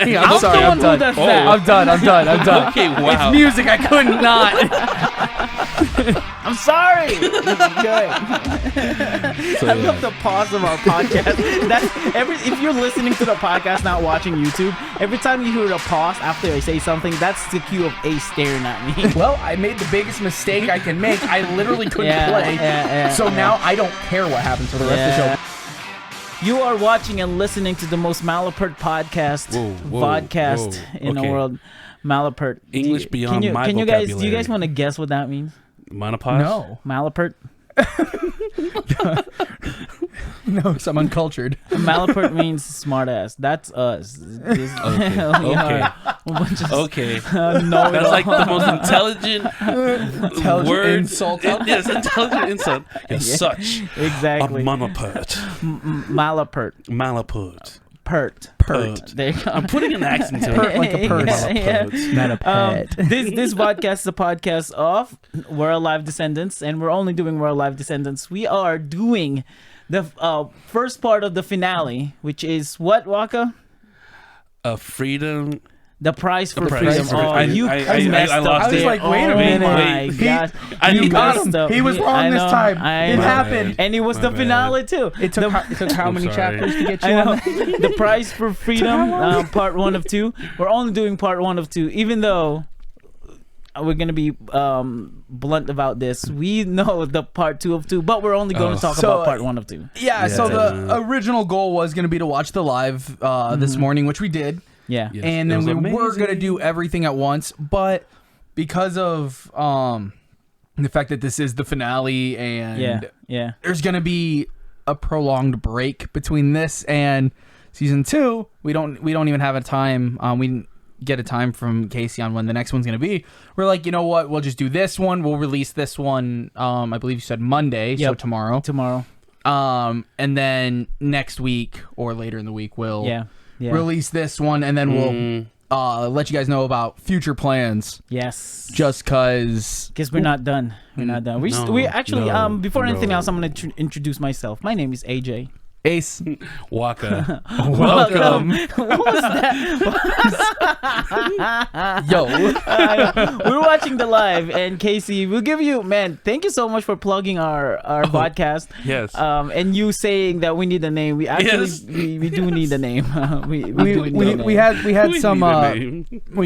Yeah, I'm sorry. I'm done. I'm done. Okay, wow. It's music. I couldn't not. I'm sorry. So, I love the pause of our podcast. If you're listening to the podcast, not watching YouTube, every time you hear the pause after I say something, that's the cue of Ace staring at me. Well, I made the biggest mistake I can make. I literally couldn't play. So now I don't care what happens for the rest of the show. You are watching and listening to the most malapert podcast in the world. Malapert. English beyond my can vocabulary. Do you guys want to guess what that means? Monopause? No. Malapert? No, I'm uncultured. Malapert means smartass. That's us. Okay. No, that's like the most intelligent word. Insult. Yes, intelligent insult. You're such exactly a monopert. Malapert. Pert. There you go. I'm putting an accent to it. Pert like a purse. Not a pet. This podcast is a podcast of We're Alive Descendants, and we're only doing We're Alive Descendants. We are doing the first part of the finale, which is what, Wakka? Freedom. The price for freedom. Price for freedom. I lost I was it. like, wait a minute. Oh my gosh. You got him. He was wrong this time. It happened. And it was the finale too. It took how many chapters to get you I know. on that? The Price for Freedom, part 1 of 2. We're only doing part 1 of 2, even though we're going to be blunt about this. We know the part 2 of 2, but we're only going to talk about part 1 of 2. Yeah, so the original goal was going to be to watch the live this morning, which we did. Yeah. Yes, and then we were going to amazing. do everything at once, but because of the fact that this is the finale and there's going to be a prolonged break between this and season 2, we don't even have a time. We didn't get a time from Casey on when the next one's going to be. We're like, you know what? We'll just do this one. We'll release this one. I believe you said Monday, so tomorrow. And then next week or later in the week, we'll release this one, and then we'll let you guys know about future plans. Yes. Just because we're not done. We're not done. We actually before anything else, I'm going to introduce myself. My name is AJ. Ace. Wakka. Welcome. What was that? Yo. We're watching the live, and Casey, we'll give you, man, thank you so much for plugging our podcast. Yes. And you saying that we need a name. We actually we do need a name. We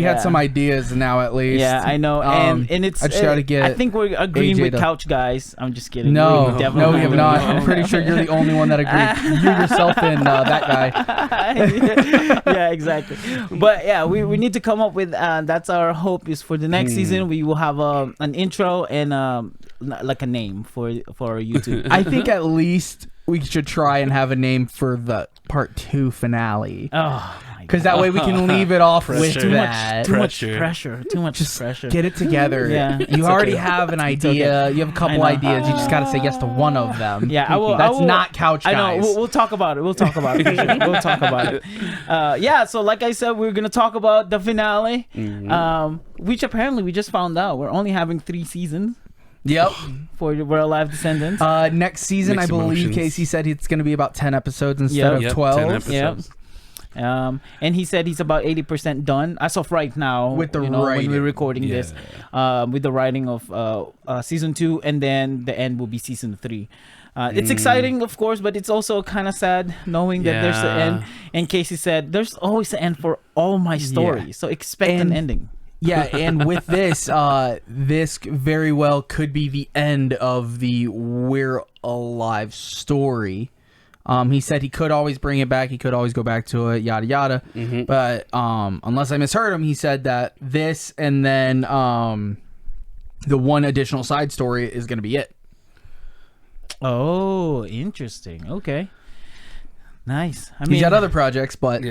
had some ideas now, at least. Yeah, I know. And it's I just gotta get I think we're agreeing AJ with Couch Guys. I'm just kidding. No, we we have not. I'm pretty sure you're the only one that agreed. You yourself and that guy. Yeah, exactly. But yeah, we need to come up with that's our hope is for the next season we will have an intro and like a name for our YouTube. I think at least we should try and have a name for the part 2 finale. Oh, because that way we can leave it off with that. Too much pressure. Get it together. Yeah, you already have an idea. Okay. You have a couple ideas. You just got to say yes to one of them. Yeah, That's not Couch Guys. I know. We'll talk about it. We'll talk about it. We'll talk about it. Yeah. So like I said, we're gonna talk about the finale, which apparently we just found out we're only having 3 seasons. Yep. For We're Alive Descendants. Next season, Mixed I believe emotions. Casey said it's going to be about 10 episodes instead of 12. 10 episodes. Yep. And he said he's about 80% done as of right now with the writing. When we're recording this, with the writing of season 2, and then the end will be season 3. It's exciting, of course, but it's also kind of sad knowing that there's an end. And Casey said there's always an end for all my stories, so expect an ending. Yeah, and with this, this very well could be the end of the We're Alive story. He said he could always bring it back. He could always go back to it, yada, yada. But unless I misheard him, he said that this and then the one additional side story is going to be it. Oh, interesting. Okay. Nice. I mean, he's got other projects, but for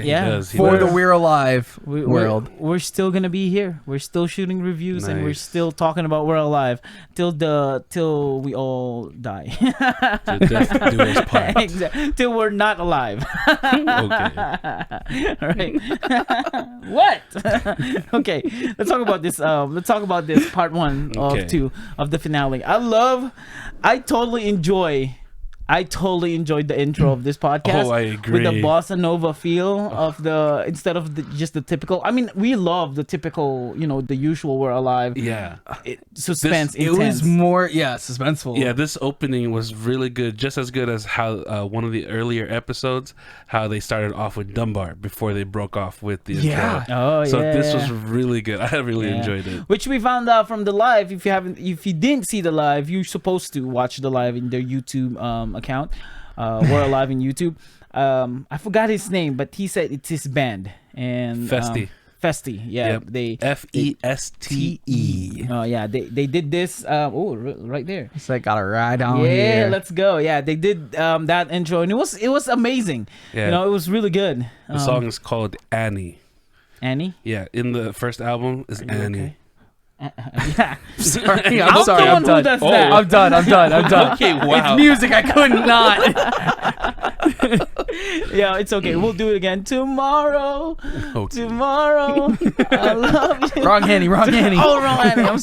the We're Alive world, we're still gonna be here. We're still shooting reviews, and we're still talking about We're Alive till we all die. Till death do us part. Exactly. Till we're not alive. Okay. All right. What? Okay. Let's talk about this. Let's talk about this part 1 of 2 of the finale. I totally enjoy I totally enjoyed the intro of this podcast. Oh, I agree. With the bossa nova feel of the instead of just the typical. I mean, we love the typical, the usual "We're Alive." Yeah, Suspense. It was more, suspenseful. Yeah, this opening was really good, just as good as how one of the earlier episodes, how they started off with Dunbar before they broke off with the intro. Oh, so this was really good. I really enjoyed it. Which we found out from the live. If you didn't see the live, you're supposed to watch the live in their YouTube account. We're Alive in YouTube. I forgot his name, but he said it's his band and Festi. Yeah, yep. they Feste. Oh yeah, they did this. Right there. It's like got a ride on here. here. Let's go. Yeah, they did that intro, and it was amazing. Yeah. It was really good. The song is called Annie. Annie. Yeah, in the first album is Annie. Okay? Yeah. Sorry, I'm sorry. the one who does that. I'm done. Okay, wow. It's music. I could not. Yeah, it's okay. We'll do it again tomorrow. Okay. Tomorrow. I love you. Wrong Henny. Oh, wrong Henny. I'm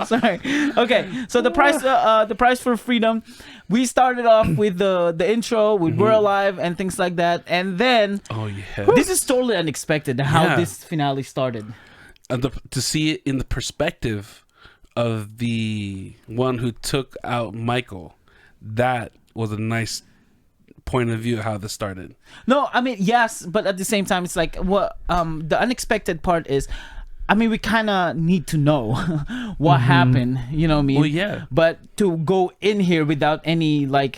sorry. Okay, so the price for freedom. We started off with the intro with "We're Alive" and things like that, and then this is totally unexpected how this finale started. To see it in the perspective of the one who took out Michael, that was a nice point of view of how this started. No, I mean, yes, but at the same time, it's like what the unexpected part is. I mean, we kind of need to know what happened. You know what I mean? Well, yeah. But to go in here without any because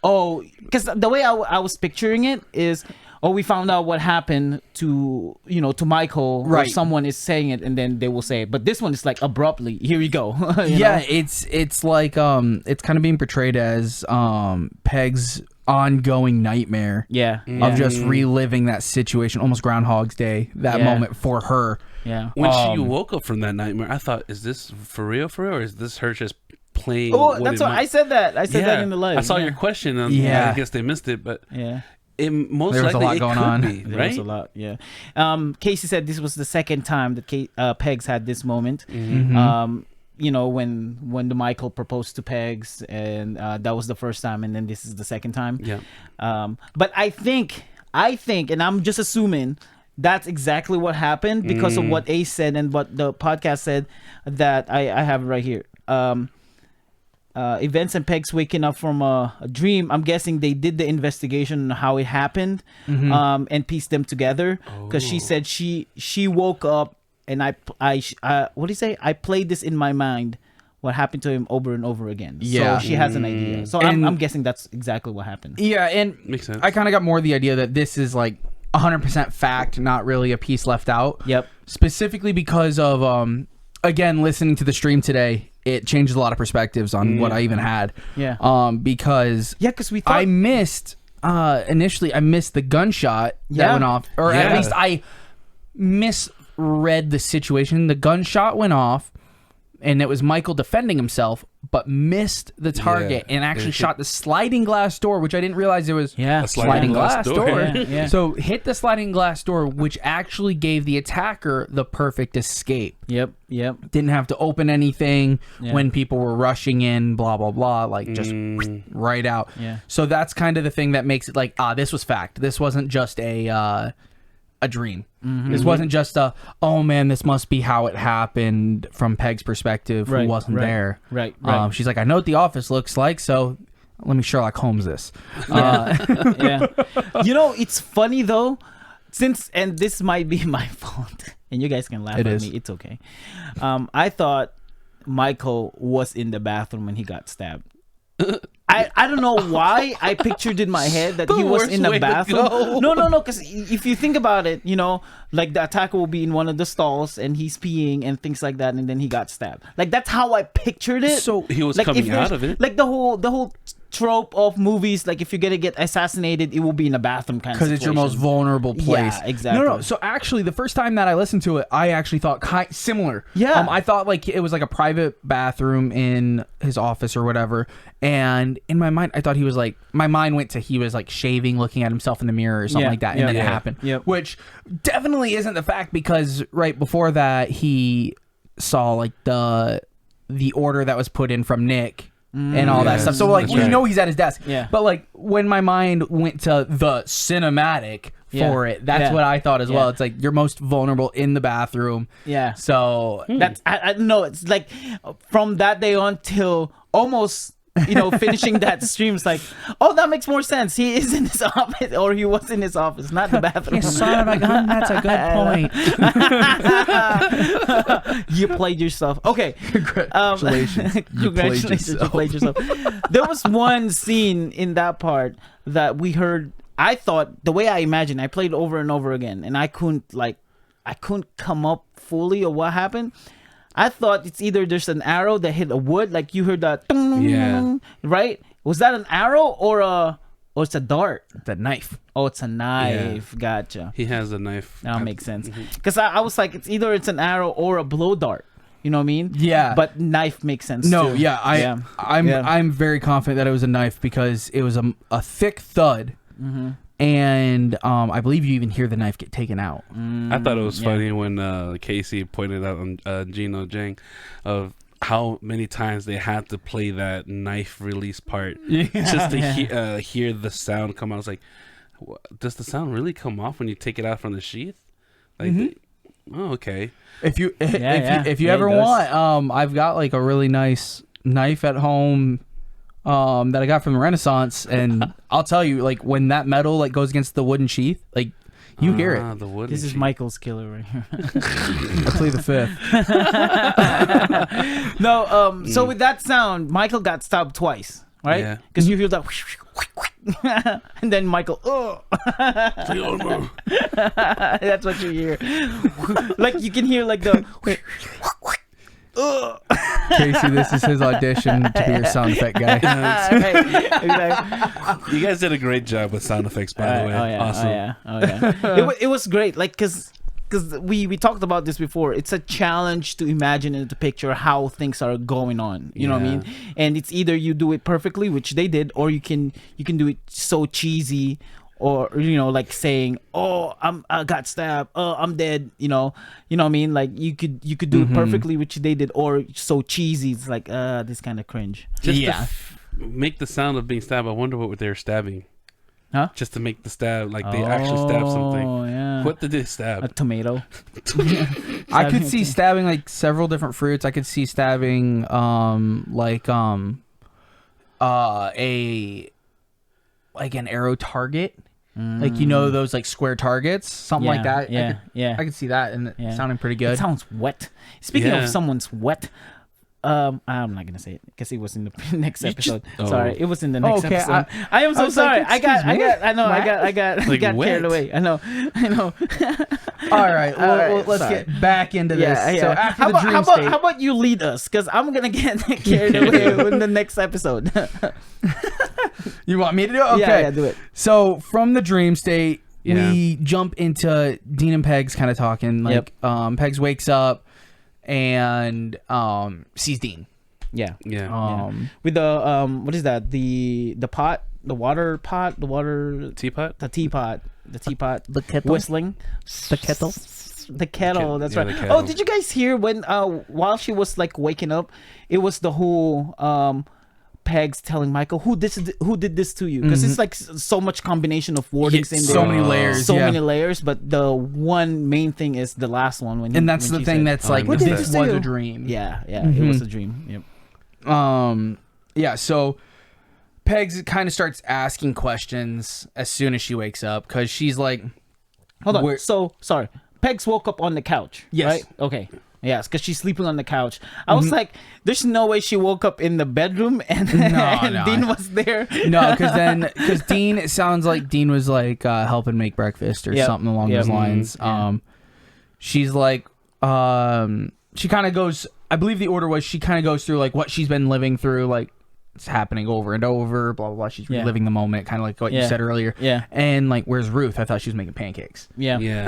the way I was picturing it is. Oh, we found out what happened to Michael, right? Or someone is saying it, and then they will say it. But this one is like abruptly. Here we go. Yeah, it's like it's kind of being portrayed as Peg's ongoing nightmare. Yeah, of just reliving that situation, almost Groundhog's Day. That moment for her. Yeah. When she woke up from that nightmare, I thought, is this for real, or is this her just playing? Oh, that's what I said. That that in the live. I saw your question. I guess they missed it, but yeah. It most there was likely a lot it going could on. Be, right? There was a lot, yeah. Casey said this was the second time that Pegs had this moment. When the Michael proposed to Pegs, and that was the first time, and then this is the second time. Yeah. But I think, and I'm just assuming that's exactly what happened because of what Ace said and what the podcast said that I have right here. Events and Pegs waking up from a dream. I'm guessing they did the investigation on how it happened, and pieced them together. Because she said she woke up and I what do you say? I played this in my mind. What happened to him over and over again? Yeah. So she has an idea. So I'm guessing that's exactly what happened. Yeah, and makes sense. I kind of got more the idea that this is like 100% fact, not really a piece left out. Yep. Specifically because of again, listening to the stream today, it changes a lot of perspectives on what I even had. Yeah. Because we thought I missed initially I missed the gunshot that went off, or at least I misread the situation. The gunshot went off, and it was Michael defending himself, but missed the target and actually shot the sliding glass door, which I didn't realize there was a sliding glass door. Yeah. So hit the sliding glass door, which actually gave the attacker the perfect escape. Yep. Didn't have to open anything when people were rushing in, blah, blah, blah, like just right out. Yeah. So that's kind of the thing that makes it like, this was fact. This wasn't just a dream. This wasn't just oh man, this must be how it happened from Peg's perspective, who wasn't there. Right. She's like, I know what the office looks like, so let me Sherlock Holmes this. Yeah. It's funny though, and this might be my fault, and you guys can laugh at me. It's okay. I thought Michael was in the bathroom when he got stabbed. I don't know why I pictured in my head that he was in the bathroom. No, because if you think about it, like the attacker will be in one of the stalls and he's peeing and things like that, and then he got stabbed. Like that's how I pictured it. So he was like, coming out of it. Like the whole trope of movies, like if you're gonna get assassinated, it will be in a bathroom kind of situation. Because it's your most vulnerable place. Yeah, exactly. No. So actually, the first time that I listened to it, I actually thought similar. Yeah. I thought like it was like a private bathroom in his office or whatever. And in my mind, I thought he was like, my mind went to he was like shaving, looking at himself in the mirror or something like that. And then it happened. Yep. Which definitely isn't the fact, because right before that, he saw like the order that was put in from Nick and all that stuff. So like, we know he's at his desk. Yeah. But like, when my mind went to the cinematic for it, that's what I thought as well. It's like you're most vulnerable in the bathroom. Yeah. So that's I know. It's like from that day on till almost. Finishing that stream is like, oh, that makes more sense. He is in his office, or he was in his office, not the bathroom. Son of a gun, that's a good point. You played yourself. Okay. Congratulations. Congratulations, you played yourself. There was one scene in that part that we heard. I thought, the way I imagined, I played over and over again, and I couldn't come up fully of what happened. I thought it's either there's an arrow that hit a wood, like you heard that, right? Was that an arrow or it's a dart? It's a knife. Oh, it's a knife. Yeah. Gotcha. He has a knife. That makes sense. Because I was like, it's either it's an arrow or a blow dart. You know what I mean? Yeah. But knife makes sense No, too. yeah. I'm very confident that it was a knife because it was a thick thud. Mm-hmm. And I believe you even hear the knife get taken out. I thought it was funny when Casey pointed out on Gino Jang of how many times they had to play that knife release part just to hear the sound come out. I was like, does the sound really come off when you take it out from the sheath? Like, okay. If you ever want, I've got like a really nice knife at home. That I got from the Renaissance, and I'll tell you, like when that metal like goes against the wooden sheath, like you hear it. This is Michael's killer right here. I play the fifth. No, so with that sound, Michael got stabbed twice, right? Because you hear that, and then Michael, that's what you hear. Like you can hear like the. Casey, this is his audition to be your sound effect guy. You guys did a great job with sound effects, by the way. Awesome. It was great, like because we talked about this before. It's a challenge to imagine and to picture how things are going on. You know what I mean? And it's either you do it perfectly, which they did, or you can do it so cheesy. Or like saying, "Oh, I got stabbed. Oh, I'm dead." You know what I mean? Like you could do it perfectly, which they did, or so cheesy. It's like, this kind of cringe. Just to make the sound of being stabbed. I wonder what they were stabbing. Huh? Just to make the stab, like they actually stabbed something. Yeah. What did they stab? A tomato. I could see stabbing like several different fruits. I could see stabbing an arrow target. Like those like square targets, something like that. I could see that, and it sounding pretty good. It sounds wet. Speaking of someone's wet, I'm not gonna say it because it was in the next episode. Sorry, it was in the next episode. I am so sorry. Like, I got carried away. I know. All right, let's get back into this. So after the dream state, how about you lead us? Because I'm gonna get carried away in the next episode. You want me to do it? Okay. Yeah, do it. So from the dream state, we jump into Dean and Pegs kind of talking. Like, Pegs wakes up and sees Dean. Yeah. With the what is that? The pot, the water pot, the teapot, the kettle whistling, the kettle. That's right. Oh, did you guys hear when while she was like waking up, it was the whole Pegs telling Michael who did this to you, because it's like so much combination of wordings in there, so many layers, but the one main thing is the last one when that's the thing that's like, this was a dream. It was a dream. So Pegs kind of starts asking questions as soon as she wakes up, because she's like, hold on, so sorry, Pegs woke up on the couch. Yes. Right? Okay. Yes, because she's sleeping on the couch. I was like, there's no way she woke up in the bedroom and Dean was there. No, because Dean, it sounds like Dean was like helping make breakfast or something along those lines. She's like, she kind of goes, I believe the order was she kind of goes through like what she's been living through, like it's happening over and over, blah, blah, blah. She's reliving the moment, kind of like what you said earlier. Yeah. And like, where's Ruth? I thought she was making pancakes. Yeah.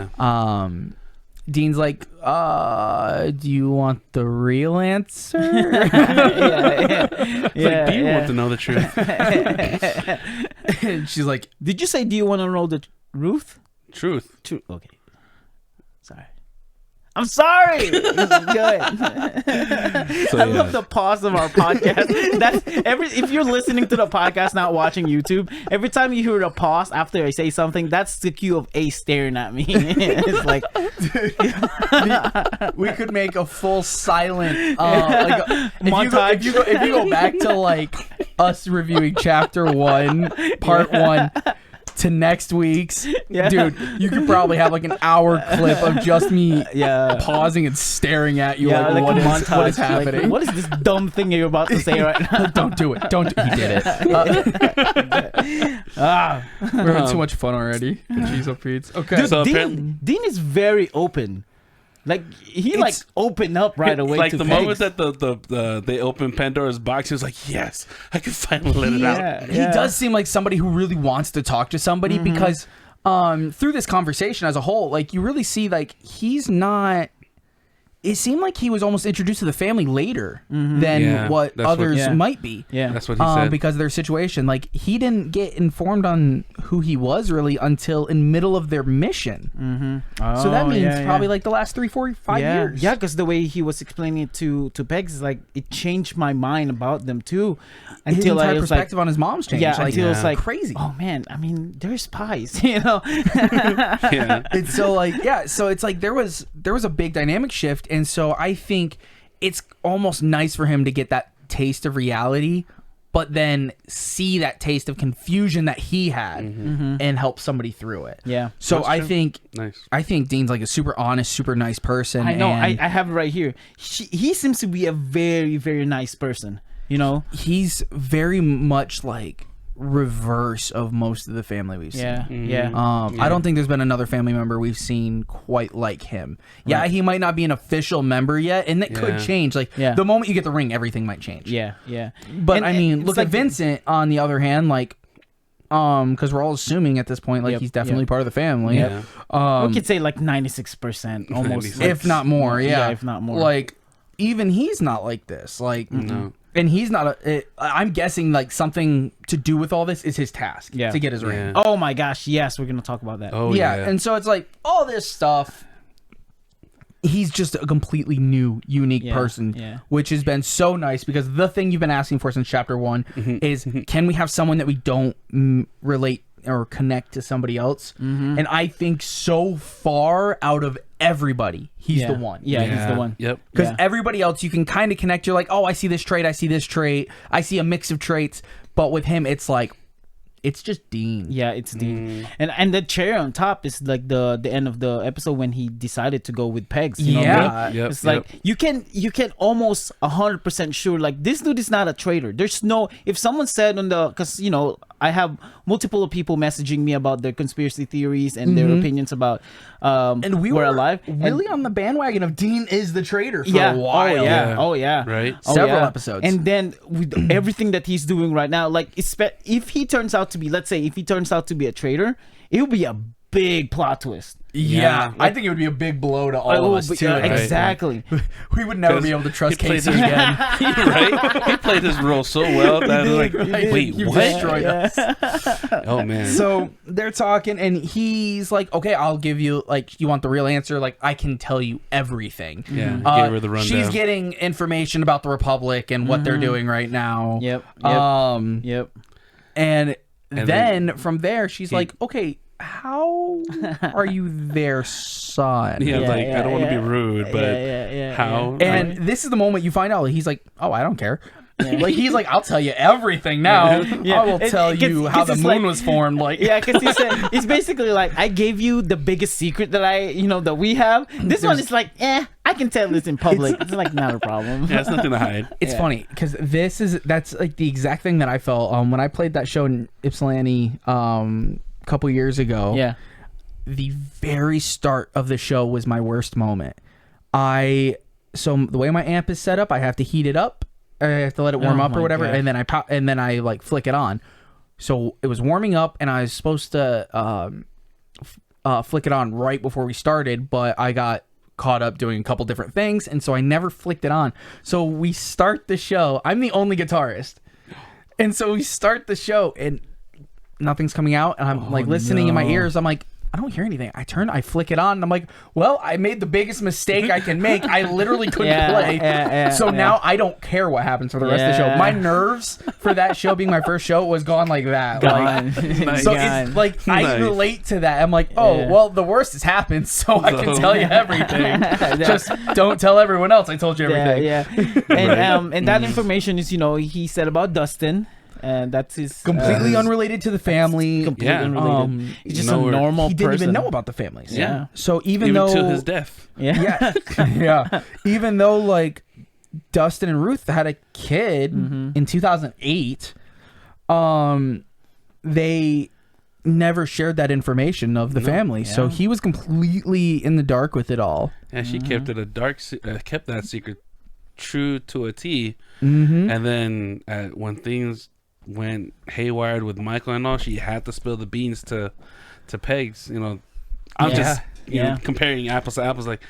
Dean's like, do you want the real answer? Like, do you want to know the truth? And she's like, did you say, do you want to know the Ruth? Truth. Okay. Sorry. I'm sorry. Good. I love the pause of our podcast. That's if you're listening to the podcast, not watching YouTube, every time you hear a pause after I say something, that's the cue of Ace staring at me. It's like we could make a full silent montage. If you go back to like us reviewing chapter 1, part 1. To next week's, dude, you could probably have like an hour clip of just me pausing and staring at you like what is happening? Like, what is this dumb thing you're about to say right now? Don't do it. He did it. We're having too much fun already. Jeez, Pete's. Okay. Dude, so Dean is very open. Like he opened up right away. Like to the Pegs. moment that they opened Pandora's box, he was like, "Yes, I can finally let it out." He does seem like somebody who really wants to talk to somebody because through this conversation as a whole, like you really see like he's not. It seemed like he was almost introduced to the family later than what others might be. Yeah, that's what he said. Because of their situation. Like, he didn't get informed on who he was really until in middle of their mission. So that means probably like the last 3, 4, 5 years. Yeah, because the way he was explaining it to Pegs is like, it changed my mind about them too. Until his entire perspective on his mom's changed. Yeah, until it's like, crazy. Oh man, I mean, they're spies, you know? It's so like, so it's like there was a big dynamic shift. And so I think it's almost nice for him to get that taste of reality, but then see that taste of confusion that he had and help somebody through it. Yeah. So I think Dean's like a super honest, super nice person. I know. I have it right here. He seems to be a very, very nice person. You know, he's very much like reverse of most of the family we've seen. I don't think there's been another family member we've seen quite like him. He might not be an official member yet, and that could change. Like the moment you get the ring, everything might change. But I mean, look at Vincent on the other hand, like because we're all assuming at this point like he's definitely part of the family. We could say like 96% almost, if not more. If not more. Like even he's not like this. Like no. And he's not I'm guessing like something to do with all this is his task to get his ring. Oh my gosh, yes, we're gonna talk about that. And so it's like all this stuff, he's just a completely new, unique person, which has been so nice because the thing you've been asking for since chapter 1 is can we have someone that we don't relate or connect to somebody else? And I think so far out of everybody, he's the one. He's the one. Yep. Because everybody else you can kind of connect. You're like, oh, I see this trait, I see this trait, I see a mix of traits. But with him, it's like, it's just Dean. Yeah, it's Dean. And the cherry on top is like the end of the episode when he decided to go with Pegs. You know what I mean? It's like you can almost 100% sure like this dude is not a traitor. There's no, if someone said on the, because you know I have multiple people messaging me about their conspiracy theories and their opinions about and we were alive really on the bandwagon of Dean is the traitor for a while. Right. Several episodes. And then with everything that he's doing right now, like if he turns out to be, let's say if he turns out to be a traitor, it would be a big plot twist. I think it would be a big blow to all of us too. Exactly. We would never be able to trust Casey again. Right? He played his role so well that like, wait, you what? Destroyed us. Oh man. So they're talking, and he's like, "Okay, I'll give you like, you want the real answer? Like, I can tell you everything." Yeah. Gave her the rundown. She's getting information about the Republic and what they're doing right now. Yep. And then from there, she's like, "Okay, how are you their son?" I don't want to be rude, but how? And this is the moment you find out he's like, "Oh, I don't care." Like he's like, "I'll tell you everything now. I will tell you how the moon was formed." Like, because he said it's basically like, I gave you the biggest secret that that we have. This one is like, I can tell this in public. It's like not a problem. Yeah, it's nothing to hide. It's funny because that's like the exact thing that I felt when I played that show in Ypsilanti couple years ago. The very start of the show was my worst moment. So the way my amp is set up, I have to heat it up, I have to let it warm up or whatever, and then I like flick it on. So it was warming up and I was supposed to flick it on right before we started, but I got caught up doing a couple different things, and so I never flicked it on. So we start the show, I'm the only guitarist, and so we start the show and nothing's coming out, and I'm like listening in my ears. I'm like, I don't hear anything. I flick it on, and I'm like, well, I made the biggest mistake I can make. I literally couldn't play. So now I don't care what happens for the rest of the show. My nerves for that show being my first show was gone like that. So it's like I relate to that. I'm like, oh, well, the worst has happened, so I can tell you everything. Just don't tell everyone else I told you everything. And that information is, he said about Dustin. And that's his completely unrelated to the family. Completely unrelated. He's just a normal person. He didn't even know about the families. Yeah. So even though to his death. Yeah. Even though like Dustin and Ruth had a kid in 2008, they never shared that information of the family. So he was completely in the dark with it all. And she kept it kept that secret true to a T. And then when things went haywire with Michael and all, she had to spill the beans to Pegs. I'm just comparing apples to apples. Like,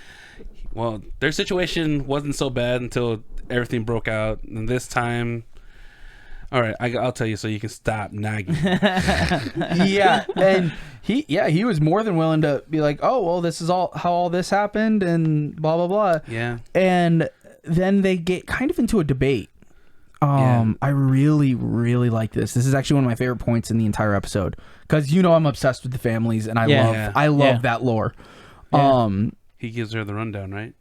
well, their situation wasn't so bad until everything broke out, and this time, all right, I'll tell you so you can stop nagging. And he was more than willing to be like, oh well, this is all how all this happened, and blah blah blah. And then they get kind of into a debate. I really, really like this. This is actually one of my favorite points in the entire episode because I'm obsessed with the families and I love that lore. He gives her the rundown, right?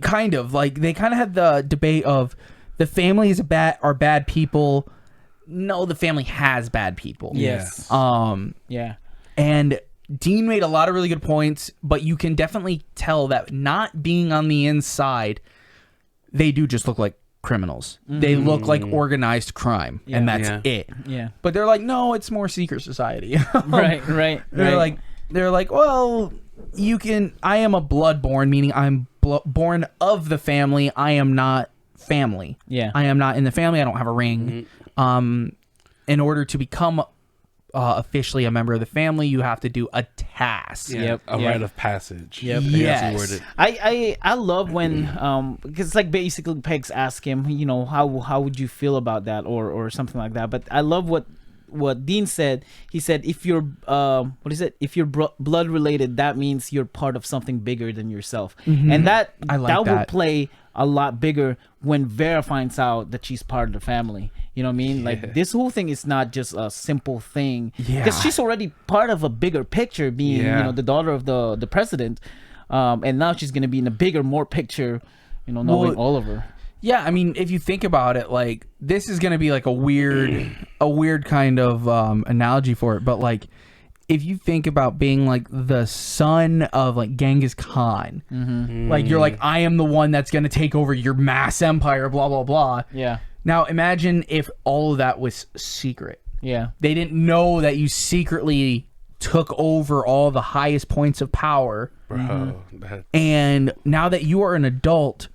Kind of like they kind of had the debate of the family are bad people. No, the family has bad people. Yes. And Dean made a lot of really good points, but you can definitely tell that not being on the inside, they do just look like criminals. They look like organized crime, and that's it. But they're like, no, it's more secret society. Right. They're like, well, I am a bloodborn, meaning I'm born of the family. I am not family. I am not in the family. I don't have a ring. In order to become officially a member of the family, you have to do a task. A rite of passage. Yes. I love when because it's like basically Pegs ask him, how would you feel about that or something like that. But I love what Dean said. He said if you're if you're blood related, that means you're part of something bigger than yourself. And that will play a lot bigger when Vera finds out that she's part of the family. You know what I mean? Like this whole thing is not just a simple thing. Because she's already part of a bigger picture, being the daughter of the president, and now she's gonna be in a bigger, more picture. Knowing all of her. Yeah, I mean, if you think about it, like this is gonna be like a weird kind of analogy for it, but like if you think about being like the son of like Genghis Khan, like you're like, I am the one that's gonna take over your mass empire, blah blah blah. Now imagine if all of that was secret. They didn't know that you secretly took over all the highest points of power. Bro, and now that you are an adult,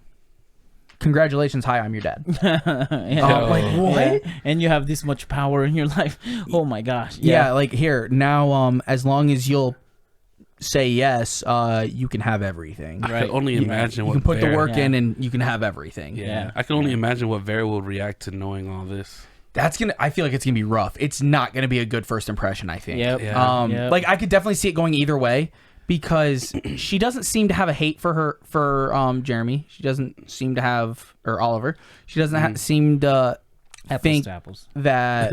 congratulations, hi, I'm your dad. Like what? And you have this much power in your life. Oh my gosh. Like here now, as long as you'll say yes, you can have everything. I can only imagine what you can put the work in, and you can have everything. I can only imagine what Vera will react to knowing all this. I feel like it's gonna be rough. It's not gonna be a good first impression, I think. Like I could definitely see it going either way, because she doesn't seem to have a hate for Jeremy. She doesn't seem to have, or Oliver. She doesn't seem to think that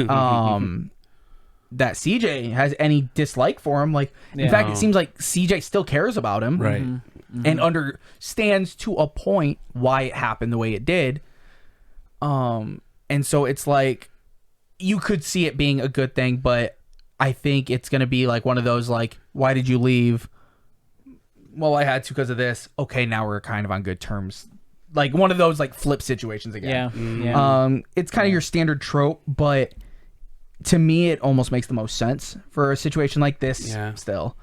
that CJ has any dislike for him. Like, in fact, it seems like CJ still cares about him, right? And understands to a point why it happened the way it did. And so it's like you could see it being a good thing, but I think it's gonna be like one of those like, why did you leave? Well, I had to because of this. Okay, now we're kind of on good terms. Like one of those like flip situations again. It's kind of your standard trope, but to me, it almost makes the most sense for a situation like this. Still.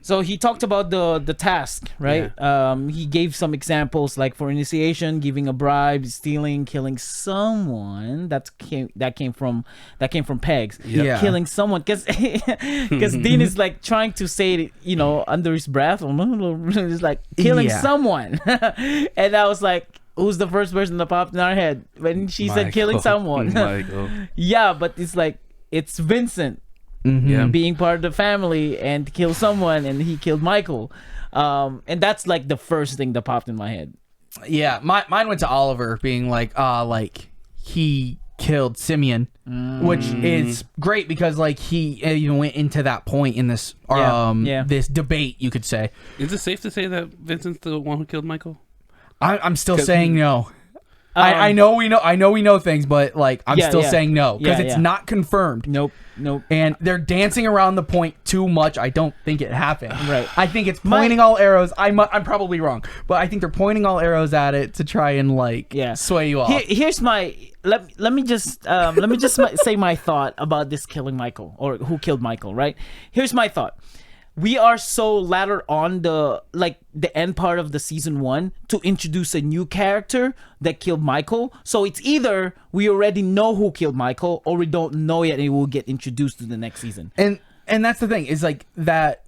So he talked about the task, right? He gave some examples, like for initiation, giving a bribe, stealing, killing someone. That came from Pegs. Killing someone, because Dean is like trying to say it, under his breath. It's like killing someone, and I was like, who's the first person that popped in our head when she said killing someone? Yeah, but it's like it's Vincent. being part of the family and kill someone, and he killed Michael. And that's like the first thing that popped in my head. Yeah, mine went to Oliver being like he killed Simeon, which is great because like he even went into that point in this this debate, you could say. Is it safe to say that Vincent's the one who killed Michael? I'm still saying no. I know we know things, but like I'm still saying no because it's not confirmed. Nope. And they're dancing around the point too much. I don't think it happened. Right. I think it's pointing all arrows. I'm probably wrong, but I think they're pointing all arrows at it to try and like sway you off. Here's my let me just say my thought about this killing Michael, or who killed Michael. Right. Here's my thought. We are so later on the end part of the season 1 to introduce a new character that killed Michael. So it's either we already know who killed Michael, or we don't know yet, and it will get introduced to the next season. And that's the thing, is like that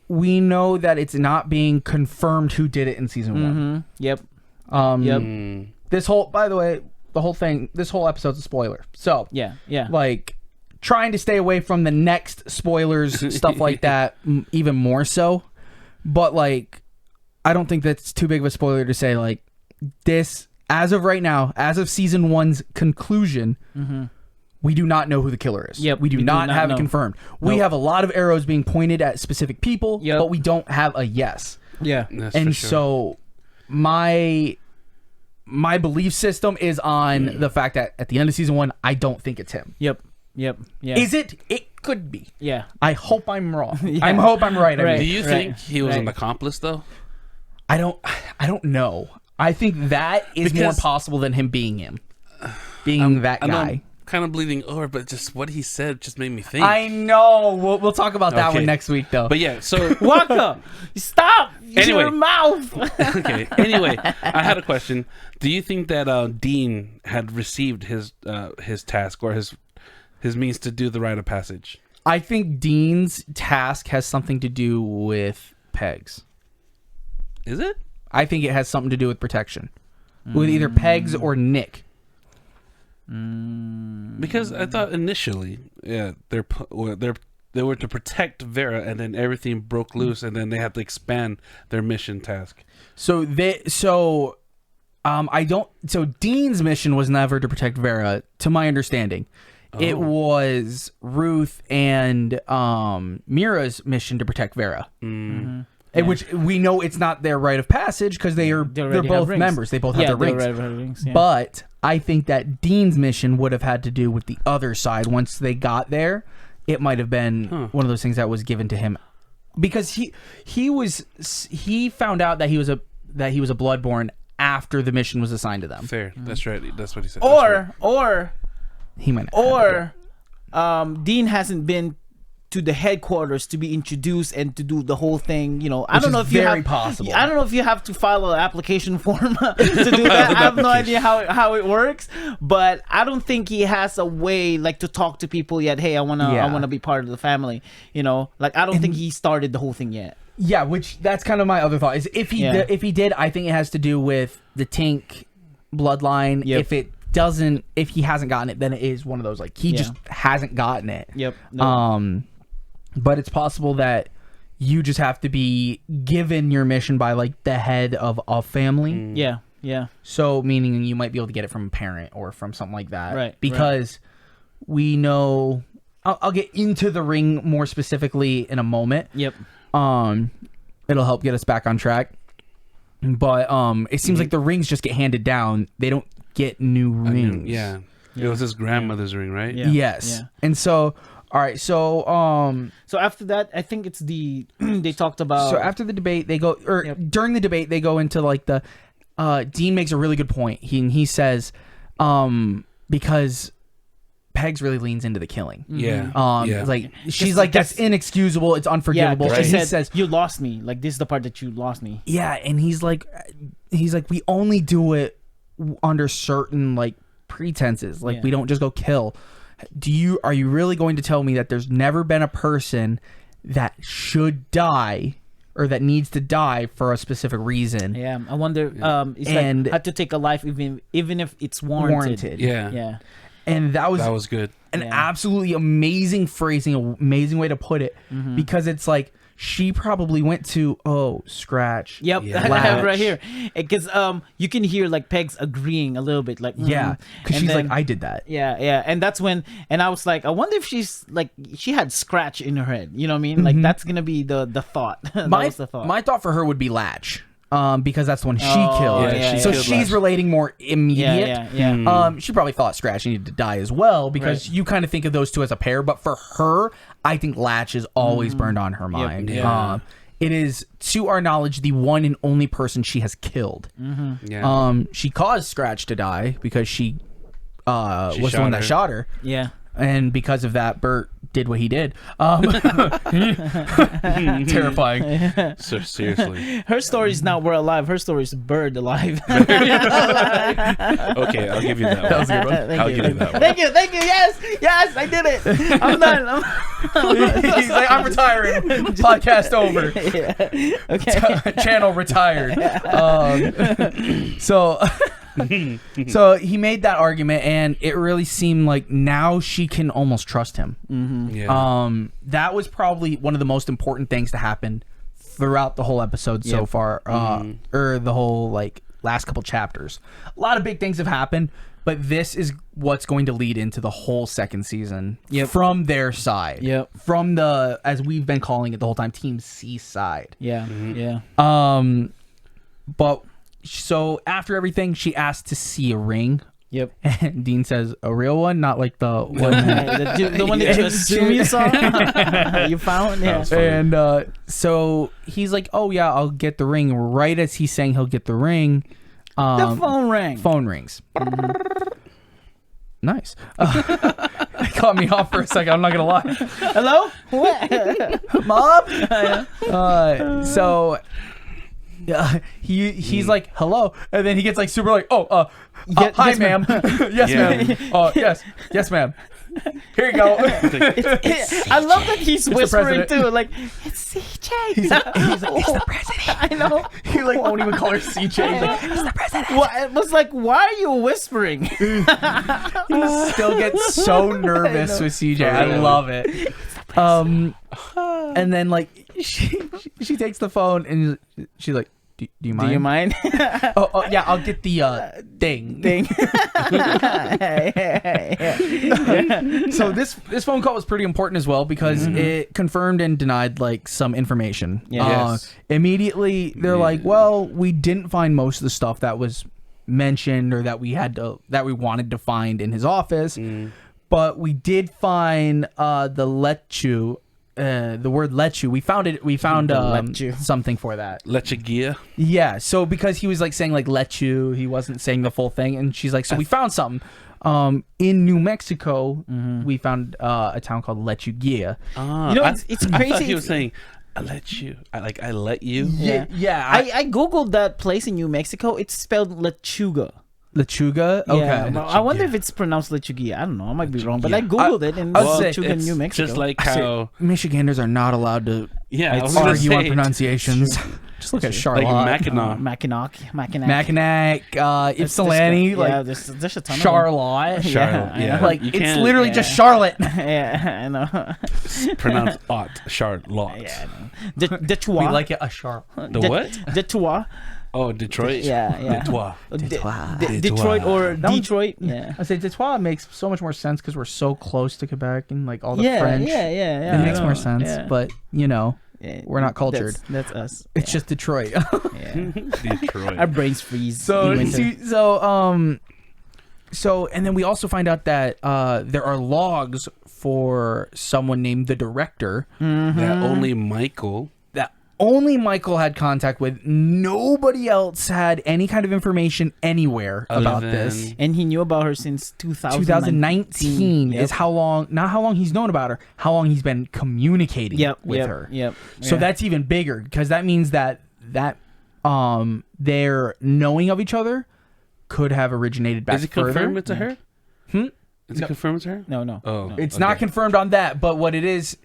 we know that it's not being confirmed who did it in season 1. Yep. This whole, by the way, this whole episode's a spoiler. So yeah. Like, trying to stay away from the next spoilers, stuff like that, even more so. But like, I don't think that's too big of a spoiler to say like this, as of right now, as of season 1's conclusion, we do not know who the killer is. Yep, we do not have it confirmed. We have a lot of arrows being pointed at specific people, but we don't have a yes. Yeah. And so my belief system is on the fact that at the end of season 1, I don't think it's him. Yep. Yeah. Is it? It could be. Yeah. I hope I'm wrong. I hope I'm right. Do you think he was an accomplice though? I don't know. I think that is more possible than him being him. That guy. I'm kind of bleeding over, but just what he said just made me think. I know. We'll talk about that one next week though. But yeah, so Wakka, stop your mouth. Okay. Anyway, I had a question. Do you think that Dean had received his task or his means to do the rite of passage? I think Dean's task has something to do with Pegs. Is it? I think it has something to do with protection. With either Pegs or Nick. Because I thought initially, they were to protect Vera, and then everything broke loose, and then they had to expand their mission task. So Dean's mission was never to protect Vera, to my understanding. It was Ruth and Mira's mission to protect Vera. Which we know it's not their rite of passage because they're both members. They both have their rings. But I think that Dean's mission would have had to do with the other side. Once they got there, it might have been one of those things that was given to him, because he found out that he was a Bloodborne after the mission was assigned to them. Fair. That's right. That's what he said. Or he might. Dean hasn't been to the headquarters to be introduced and to do the whole thing. I don't know if you have possible. I don't know if you have to file an application form to do that. I have no idea how it works, but I don't think he has a way like to talk to people yet. Hey, I wanna be part of the family. I don't think he started the whole thing yet. Yeah, which that's kind of my other thought is if he did, I think it has to do with the Tink bloodline. Yep. If he hasn't gotten it, then it is one of those like he just hasn't gotten it. Yep. But it's possible that you just have to be given your mission by like the head of a family. Yeah. So meaning you might be able to get it from a parent or from something like that. Right. Because we know I'll get into the ring more specifically in a moment. Yep. It'll help get us back on track. But it seems like the rings just get handed down. They don't get new rings. It was his grandmother's ring, right? Yes. Yeah. And so all right, so after that, I think it's they talked about. So after the debate, they go during the debate they go into like the Dean makes a really good point. He says because Pegs really leans into the killing. Like she's like that's inexcusable, it's unforgivable. Yeah, and he says you lost me. Like this is the part that you lost me. Yeah, and he's like we only do it under certain like pretenses. Like we don't just go kill. Are you really going to tell me that there's never been a person that should die or that needs to die for a specific reason? Yeah, I wonder. It's like had to take a life even if it's warranted. Yeah. And that was good. An absolutely amazing phrasing, amazing way to put it, because it's like she probably went to Scratch. Yep, I have it right here, because you can hear like Peg's agreeing a little bit, like because she's then, like, I did that. Yeah, and that's when, and I was like, I wonder if she's like, she had Scratch in her head, you know what I mean? Like that's gonna be the thought. That was the thought. My thought for her would be Latch. Because that's when she killed. So she's relating more immediate. She probably thought Scratch needed to die as well, because you kind of think of those two as a pair. But for her, I think Latch is always burned on her mind. It is, to our knowledge, the one and only person she has killed. She caused Scratch to die because she was the one that shot her. Yeah. And because of that, Bert did what he did. Terrifying. So seriously. Her story is not we're alive. Her story is bird alive. Okay, I'll give you that one. That was a good one. I'll give you that one. Thank you. Yes, I did it. I'm done. He's like, I'm retiring. Podcast over. Okay. Channel retired. So he made that argument, and it really seemed like now she can almost trust him. That was probably one of the most important things to happen throughout the whole episode so far, or the whole like last couple chapters. A lot of big things have happened, but this is what's going to lead into the whole second season from their side. From the, as we've been calling it the whole time, Team C side. But so after everything, she asked to see a ring. And Dean says, a real one, not like the one the one that you assume you saw. You found. And so he's like, oh yeah, I'll get the ring. Right as he's saying he'll get the ring, the phone rang. Phone rings. Nice. It caught me off for a second. I'm not gonna lie. Hello? What? Mom? So he's like, hello, and then he gets like super like, hi, ma'am. Yes, ma'am. Here you go. I love that he's whispering too, like, it's CJ. He's like, it's the president. I know. He like won't even call her CJ. He's like, it's the president. Well, it was like, why are you whispering? He still gets so nervous with CJ. I love it. And then like she takes the phone and she's like, do you mind? Do you mind? oh yeah, I'll get the thing. So this phone call was pretty important as well, because it confirmed and denied like some information. Immediately they're like, well, we didn't find most of the stuff that was mentioned or that we wanted to find in his office, but we did find the lechu. The word lechu, we found something for that. Lechugia? Yeah, so because he was like saying like lechu, he wasn't saying the full thing, and she's like, so we found something. In New Mexico, we found a town called Lechugia. You know, it's crazy. I thought he was saying, I let you. I let you. Yeah. I googled that place in New Mexico. It's spelled Lechuga. Lechuga? Okay. Yeah, I wonder if it's pronounced Lechugia. I don't know. I might be wrong, but I googled it and it's Lechuga, New Mexico. Just like how Michiganders are not allowed to argue on pronunciations. Just look at Charlotte. Like Mackinac. Ypsilanti. Like, there's a ton Charlotte. of them. Yeah. Like, it's literally just Charlotte. Yeah, I know. Pronounced Charlotte. Yeah, I know. Detroit. We like it a Charlotte. The what? Detroit. Oh, Detroit. Yeah. Detroit or Detroit. Yeah. I say Detroit makes so much more sense because we're so close to Quebec and like all the French. Yeah. It makes more sense, but you know, we're not cultured. That's us. It's just Detroit. Detroit. Our brains freeze. So and then we also find out that there are logs for someone named the director that only Michael had contact with. Nobody else had any kind of information anywhere about this. And he knew about her since 2019 is how long, not how long he's known about her, how long he's been communicating with her. So that's even bigger, because that means that their knowing of each other could have originated back further. Is it confirmed it's to her? Is it confirmed to her? No. Oh, it's not confirmed on that, but what this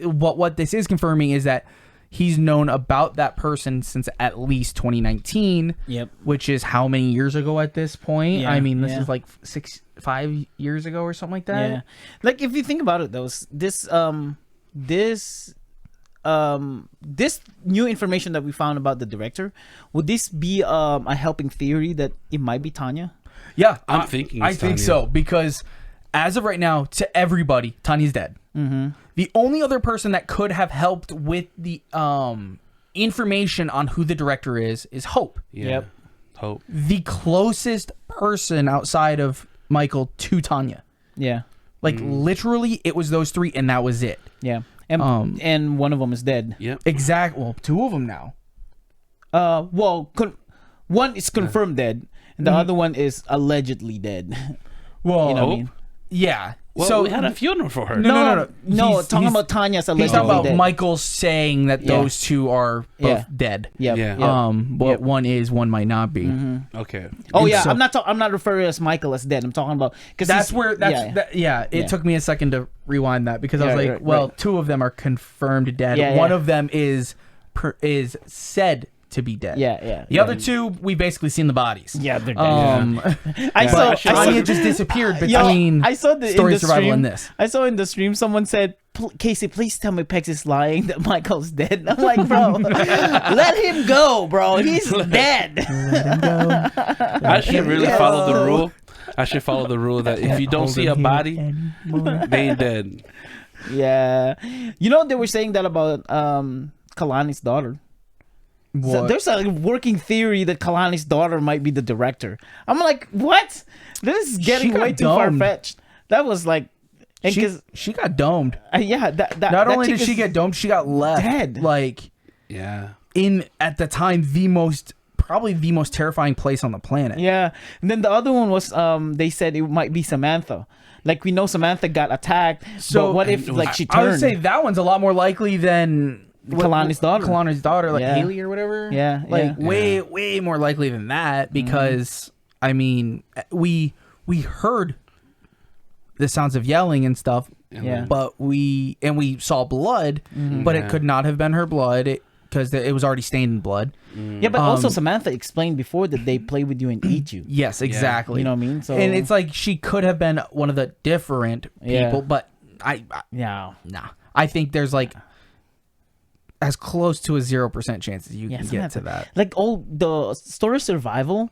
is confirming is that he's known about that person since at least 2019. Yep. Which is how many years ago at this point? Yeah, I mean, this is like 5 years ago or something like that. Yeah. Like if you think about it, though, this new information that we found about the director, would this be a helping theory that it might be Tanya? Yeah, I'm thinking. I think so, because as of right now, to everybody, Tanya's dead. Mm-hmm. The only other person that could have helped with the information on who the director is Hope. Yeah. Yep. Hope. The closest person outside of Michael to Tanya. Yeah. Like literally, it was those three, and that was it. Yeah. And one of them is dead. Yep. Exactly. Well, two of them now. One is confirmed dead, and the other one is allegedly dead. Well, you know what I mean? Yeah. Well, so we had a funeral for her. No. Talking about Tanya's allegedly He's talking about dead. Michael saying that those two are both dead. Yeah. But one is, one might not be. Mm-hmm. Okay. Oh And yeah, so- I'm not referring as Michael as dead. I'm talking about because It took me a second to rewind that because I was like, two of them are confirmed dead. Yeah, One yeah. of them is said to be dead. Yeah. The other two, we basically seen the bodies. Yeah, they're dead. I saw- Tanya just disappeared between I saw the Story in the Survival stream, and this. I saw in the stream someone said, Casey, please tell me Pex is lying that Michael's dead. I'm like, bro, let him go, bro. He's dead. I should really follow the rule. I should follow the rule that if you don't see a body, they ain't dead. Yeah. You know, they were saying that about Kalani's daughter. So there's a working theory that Kalani's daughter might be the director. I'm like, what? This is getting way too far-fetched. That was like... She got domed. Yeah. Not only did she get domed, she got left dead. Like, yeah, at the time, probably the most terrifying place on the planet. Yeah. And then the other one was they said it might be Samantha. Like, we know Samantha got attacked. So what if like she turned? I would say that one's a lot more likely than Kalani's daughter, like Haley or whatever. Yeah, like way more likely than that, because I mean, we heard the sounds of yelling and stuff, but we saw blood, but it could not have been her blood because it was already stained in blood. Yeah, but also Samantha explained before that they play with you and eat you. Yes, exactly. You know what I mean? So, and it's like she could have been one of the different people, but I think there's like as close to a 0% chance as you can get to that. Like all the Story Survival,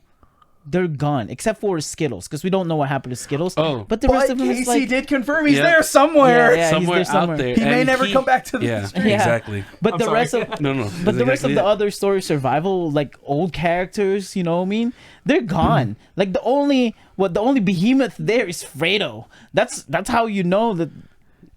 they're gone except for Skittles, because we don't know what happened to Skittles. Oh, but the rest of them Casey is like did confirm he's there somewhere. Yeah, somewhere he's there somewhere out there. He may never come back to the Yeah, street. exactly. But the rest of no. But the rest of the other Story Survival, like old characters, you know what I mean? They're gone. Like the only behemoth there is Fredo. That's how you know that.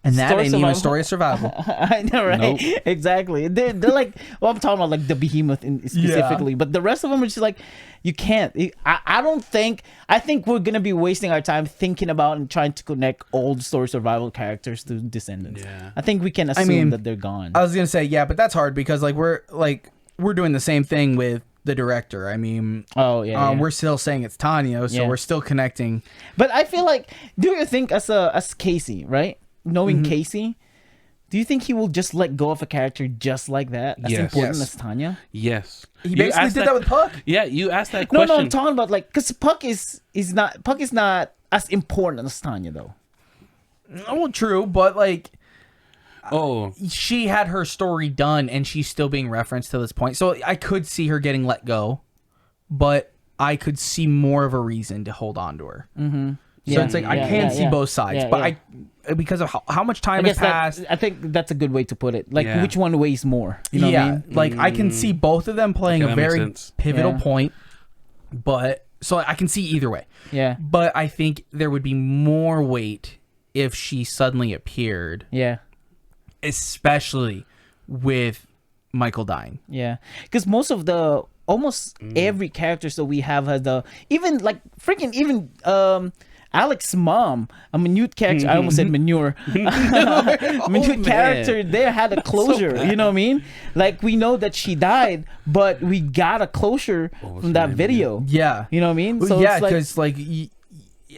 And that ain't even Story of Survival. I know, right? Nope. Exactly. They're like, well, I'm talking about like the behemoth specifically, but the rest of them are just like, you can't. I think we're gonna be wasting our time thinking about and trying to connect old Story Survival characters to Descendants. Yeah. I think we can assume that they're gone. I was gonna say but that's hard because we're doing the same thing with the director. I mean, we're still saying it's Tanya, so we're still connecting. But I feel like, do you think as Casey, right? Knowing Casey, do you think he will just let go of a character just like that? As important as Tanya? Yes. He basically did that with Puck. Yeah, you asked that question. No, I'm talking about like, because Puck is not as important as Tanya though. Oh, true, but like, oh, she had her story done and she's still being referenced to this point. So I could see her getting let go, but I could see more of a reason to hold on to her. Mm-hmm. So it's like I can see both sides, but because of how much time has passed, I think that's a good way to put it. Like, which one weighs more? You know what I mean? Like I can see both of them playing a very pivotal point, but so I can see either way. Yeah, but I think there would be more weight if she suddenly appeared. Yeah, especially with Michael dying. Yeah, because almost every character that we have has Alex's mom, a minute character. I almost said manure. Minute character there had a closure. You know what I mean? Like, we know that she died, but we got a closure from that video. Yeah, you know what I mean? So yeah, because like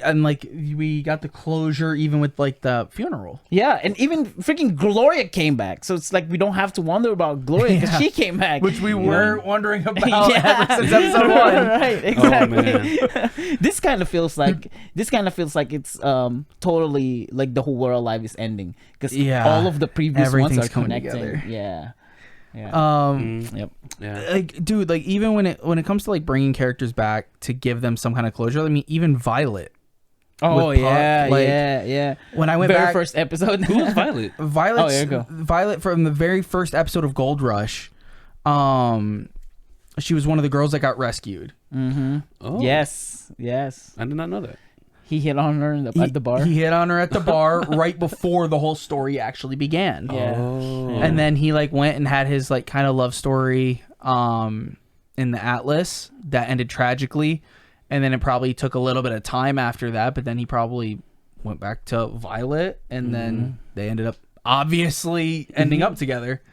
and like we got the closure even with like the funeral. Yeah, and even freaking Gloria came back, so it's like we don't have to wonder about Gloria because she came back, which we were wondering about ever since episode 1. Right, exactly. This kind of feels like it's totally like the whole world alive is ending because all of the previous ones are connecting together. Yep. Like, dude, like even when it comes to like bringing characters back to give them some kind of closure, I mean, even Violet. Oh yeah. When I went back, first episode, who was Violet? Violet. Oh, there you go. Violet from the very first episode of Gold Rush. She was one of the girls that got rescued. Mm-hmm. Oh. Yes. I did not know that. He hit on her at the bar. He hit on her at the bar right before the whole story actually began. Yeah. Oh. And then he like went and had his like kind of love story in the Atlas that ended tragically. And then it probably took a little bit of time after that, but then he probably went back to Violet and then they ended up obviously ending up together.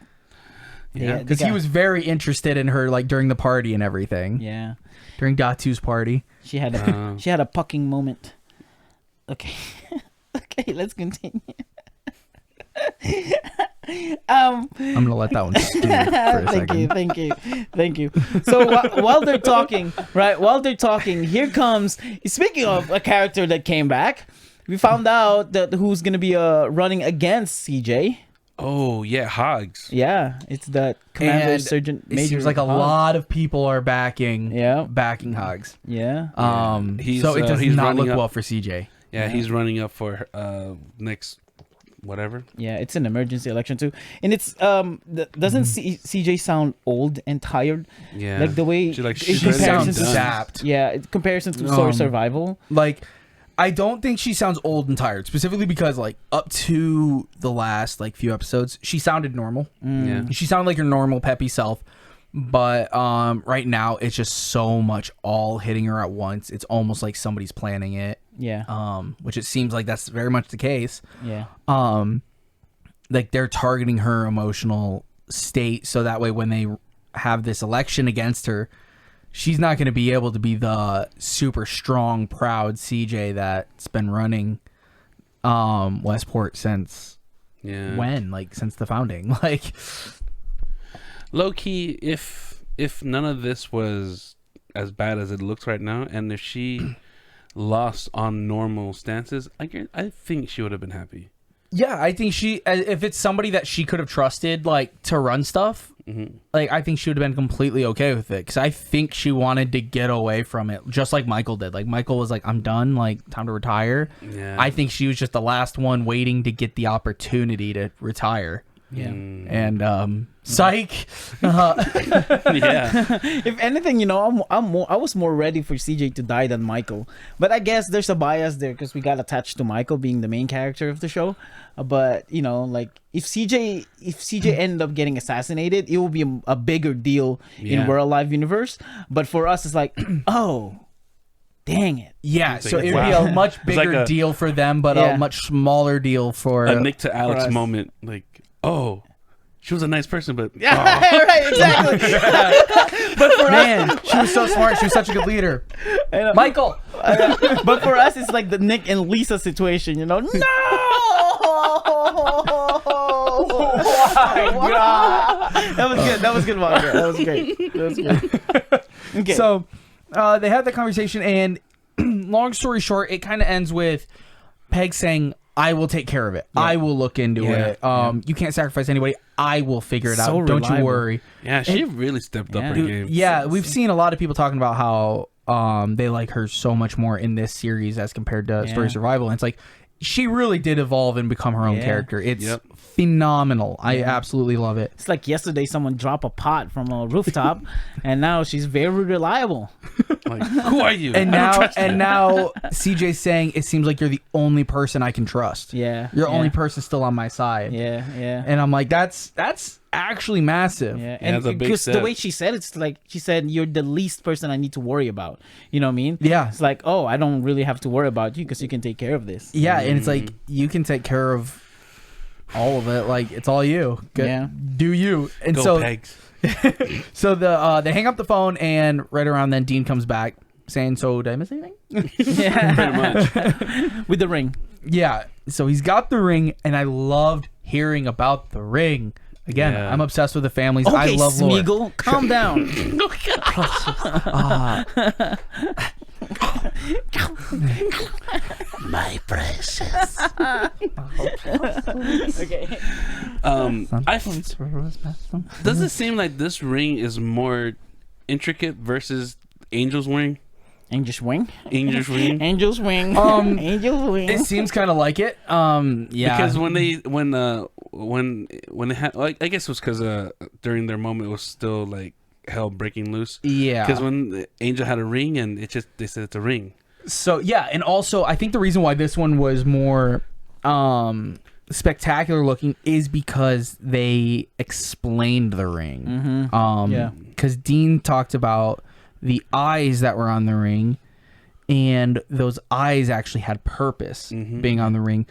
Yeah, because he was very interested in her like during the party and everything. Yeah. During Datu's party. She had a pucking moment. Okay. Okay, let's continue. I'm gonna let that one stew for a second. Thank you. So while they're talking, here comes. Speaking of a character that came back, we found out that who's gonna be running against CJ. Oh yeah, Hogs. Yeah, it's the Commander Sergeant Major. It seems like a lot of people are backing Hogs. Yeah. So it does not look well for CJ. Yeah, he's running up for next whatever. Yeah, it's an emergency election too, and it's doesn't CJ sound old and tired? Yeah, like the way she sounds zapped. Yeah, in comparison to Sword Survival. Like, I don't think she sounds old and tired, specifically because like up to the last like few episodes, she sounded normal. Yeah, she sounded like her normal peppy self. But right now it's just so much all hitting her at once. It's almost like somebody's planning it. Yeah. Which it seems like that's very much the case. Yeah. Like they're targeting her emotional state so that way when they have this election against her, she's not going to be able to be the super strong, proud CJ that's been running Westport since when? Like since the founding. Like low key, if none of this was as bad as it looks right now, and if she lost on normal stances, I think she would have been happy. Yeah, I think if it's somebody that she could have trusted, like to run stuff, like I think she would have been completely okay with it. Because I think she wanted to get away from it, just like Michael did. Like Michael was like, "I'm done, like time to retire." Yeah, I think she was just the last one waiting to get the opportunity to retire. Yeah, and psych. Yeah. If anything, I was more ready for CJ to die than Michael, but I guess there's a bias there because we got attached to Michael being the main character of the show. But like if CJ ended up getting assassinated, it will be a bigger deal in We're Alive universe. But for us, it's like, oh, dang it. Yeah, so it would be a much bigger deal for them, but a much smaller deal for a Nick to Alex moment. Like, oh, she was a nice person, but right, exactly. But for us, she was so smart. She was such a good leader. Michael. But for us, it's like the Nick and Lisa situation. No. Oh my God. That was good. That was good, Wakka. That was great. That was good. Okay. So they had the conversation, and long story short, it kind of ends with Peg saying, I will take care of it. Yeah. I will look into it. You can't sacrifice anybody. I will figure it out. Don't you worry. Yeah, she really stepped up her game. Yeah, we've seen a lot of people talking about how they like her so much more in this series as compared to Story Survival. And it's like, she really did evolve and become her own character. It's phenomenal. I absolutely love it. It's like yesterday someone dropped a pot from a rooftop and now she's very reliable. Like, who are you? And now CJ's saying it seems like you're the only person I can trust. Yeah. You're the only person still on my side. Yeah, yeah. And I'm like, that's actually massive. Yeah, and because the way she said it's like she said you're the least person I need to worry about. You know what I mean? Yeah. It's like, oh, I don't really have to worry about you because you can take care of this. Yeah, and it's like you can take care of all of it. Like it's all you. Do you? And Go Pegs. So they hang up the phone, and right around then Dean comes back, saying, so did I miss anything? Yeah. Pretty much. With the ring. Yeah. So he's got the ring, and I loved hearing about the ring. Again, Yeah. I'm obsessed with the families. Okay, I love lore. Smeagol, calm down. My precious. Okay. Does it seem like this ring is more intricate versus Angel's ring? Angel's wing. Angel's ring. Angel's wing. Angel's wing. It seems kind of like it. Yeah. Because when it had, like, I guess it was because during their moment it was still like hell breaking loose. Yeah. Because when Angel had a ring and it just they said it's a ring. So yeah, and also I think the reason why this one was more spectacular looking is because they explained the ring. Yeah. Because Dean talked about the eyes that were on the ring, and those eyes actually had purpose being on the ring.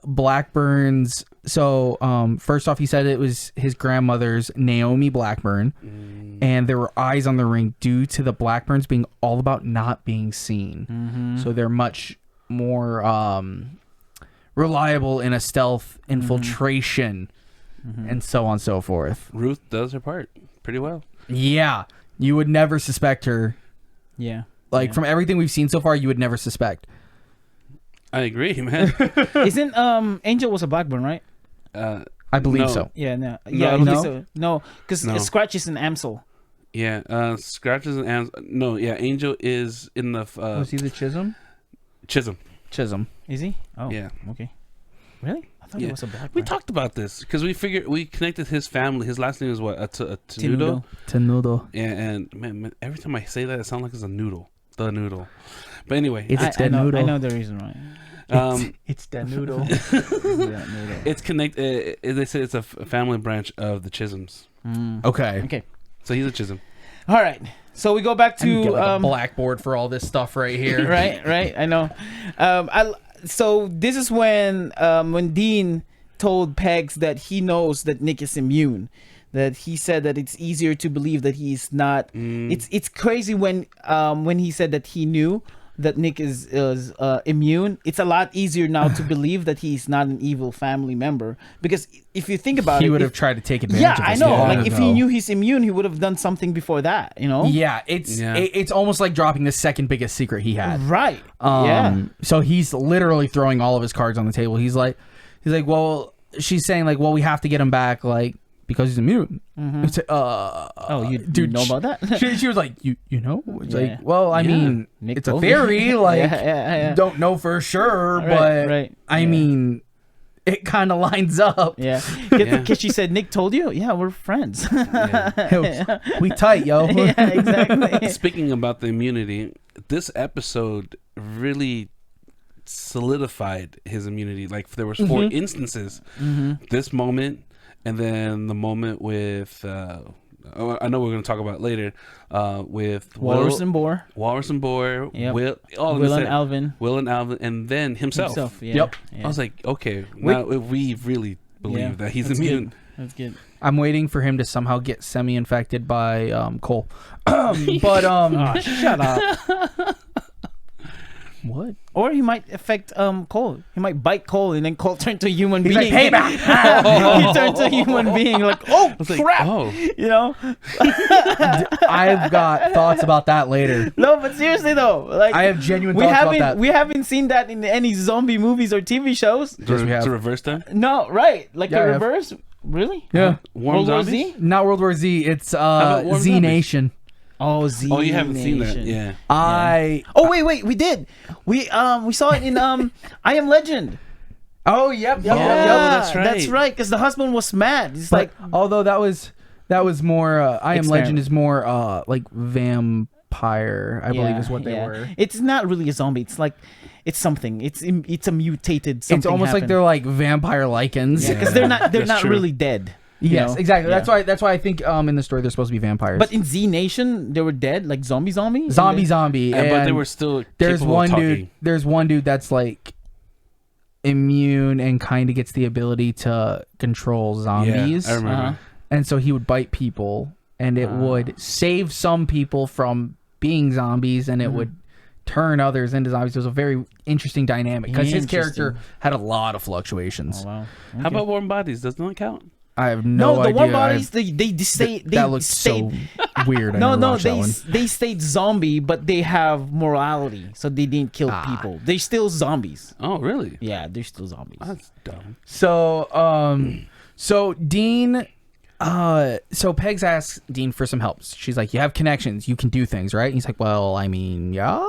Blackburn's, so first off, he said it was his grandmother's, Naomi Blackburn, and there were eyes on the ring due to the Blackburns being all about not being seen. So they're much more reliable in a stealth infiltration and so on and so forth. Ruth does her part pretty well. Yeah. You would never suspect her. Yeah. Like, from everything we've seen so far, you would never suspect. I agree, man. Isn't Angel was a Blackburn, right? I believe no. so. Yeah, no. No, Yeah, I I don't think think so. No, because No. Scratch is an Amsel. Yeah, Scratches and no, yeah, Angel is in the Was he the Chisholm? Chisholm. Chisholm. Is he? Oh, Yeah. Okay. Really? I thought Yeah. it was a Blackburn. We talked about this because we connected his family. His last name is what? Tenudo. Tenudo. Yeah, and man, every time I say that, it sounds like it's a noodle. The noodle. But anyway, It's I know Tenudo. the reason why. It's Tenudo. Yeah, no. it's connected. They say it's a family branch of the Chisholms. Okay. Okay. So he's a Chisholm. All right. So we go back I need to to get like a blackboard for all this stuff right here. right. I know. So this is when Dean told Pegs that he knows that Nick is immune. That he said that it's easier to believe that he's not. It's crazy when he said that he knew that Nick is immune. It's a lot easier now to believe that he's not an evil family member, because if you think about it, He would have tried to take advantage yeah, of I this know. long Like if ago. he knew he's immune, he would have done something before that. You know? Yeah, it's almost like dropping the second biggest secret he had. Right. Yeah. So he's literally throwing all of his cards on the table. He's like, well, she's saying like, well, we have to get him back, like, because he's immune. It's like, Oh, you dude, know about that? she was like, you know? It's Yeah. like, well, I mean, Nick it's a told me. theory. Like, Yeah. don't know for sure, Right, but right. I Yeah. mean, it kind of lines up. Yeah. Yeah. Because she said, Nick told you? Yeah, we're friends. Yeah. We tight, yo. Yeah, exactly. Speaking about the immunity, this episode really solidified his immunity. Like there was 4 instances. This moment, and then the moment with I know we're going to talk about it later with Walrus and Boar. Walrus and Boar, Yep. Will and Alvin. Will and Alvin, and then himself. Yeah. Yep. Yeah. I was like, okay, now we really believe that he's That's immune. Good. That's good. I'm waiting for him to somehow get semi-infected by Cole. But Oh, shut up. what? Or he might affect Cole. He might bite Cole, and then Cole turn to a human He's being. like, payback. He turns to a human being, like, oh I was like, crap, oh, you know. I've got thoughts about that later. No, but seriously though, like I have genuine we thoughts about haven't that. we haven't seen that in any zombie movies or TV shows. Yes, we have. to reverse that. No, right? Like Yeah, I a have. reverse. Really? Yeah. Warm World War zombies? Z? Not World War Z. It's about Warm Z Zombies? Nation. Oh, Z. Oh, you haven't seen that? Nation. Yeah. Oh wait, we did. We saw it in I Am Legend. Oh, yep. Yeah, that's right. That's right. Because the husband was mad. He's like, Although that was more. I Am Experiment. Legend is more like vampire. I believe is what they were. It's not really a zombie. It's like, it's something. It's a mutated something. It's almost like happened. they're like vampire lichens. because they're not That's true. really dead. you Yes, know? exactly. Yeah. That's why I think in the story they're supposed to be vampires. But in Z Nation, they were dead, like zombie. zombie. But they and were still. there's capable one of dude. talking. There's one dude that's like immune and kind of gets the ability to control zombies. Yeah, I remember. And so he would bite people, and it would save some people from being zombies, and it would turn others into zombies. It was a very interesting dynamic because his character had a lot of fluctuations. Oh, wow. Okay. How about warm bodies? Does that count? I have no idea. The warm bodies, they stay. That looks so weird. They stayed zombie, but they have morality, so they didn't kill people. They're still zombies. Oh, really? Yeah, they're still zombies. That's dumb. So Dean, so Pegs asks Dean for some help. She's like, "You have connections. You can do things, right?" And he's like, "Well, I mean, yeah."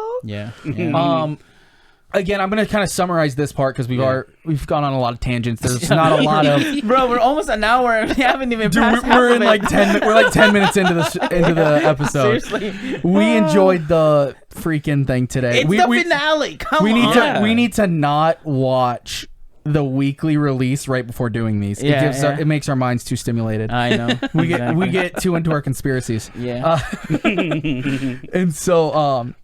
Again, I'm gonna kind of summarize this part because we've gone on a lot of tangents. There's not a lot of bro. We're almost an hour and we haven't even passed. We're in like 10. We're like 10 minutes into the episode. Seriously, we enjoyed the freaking thing today. It's the finale. Come on. We need to not watch the weekly release right before doing these. It makes our minds too stimulated. I know. we get too into our conspiracies. Yeah. And so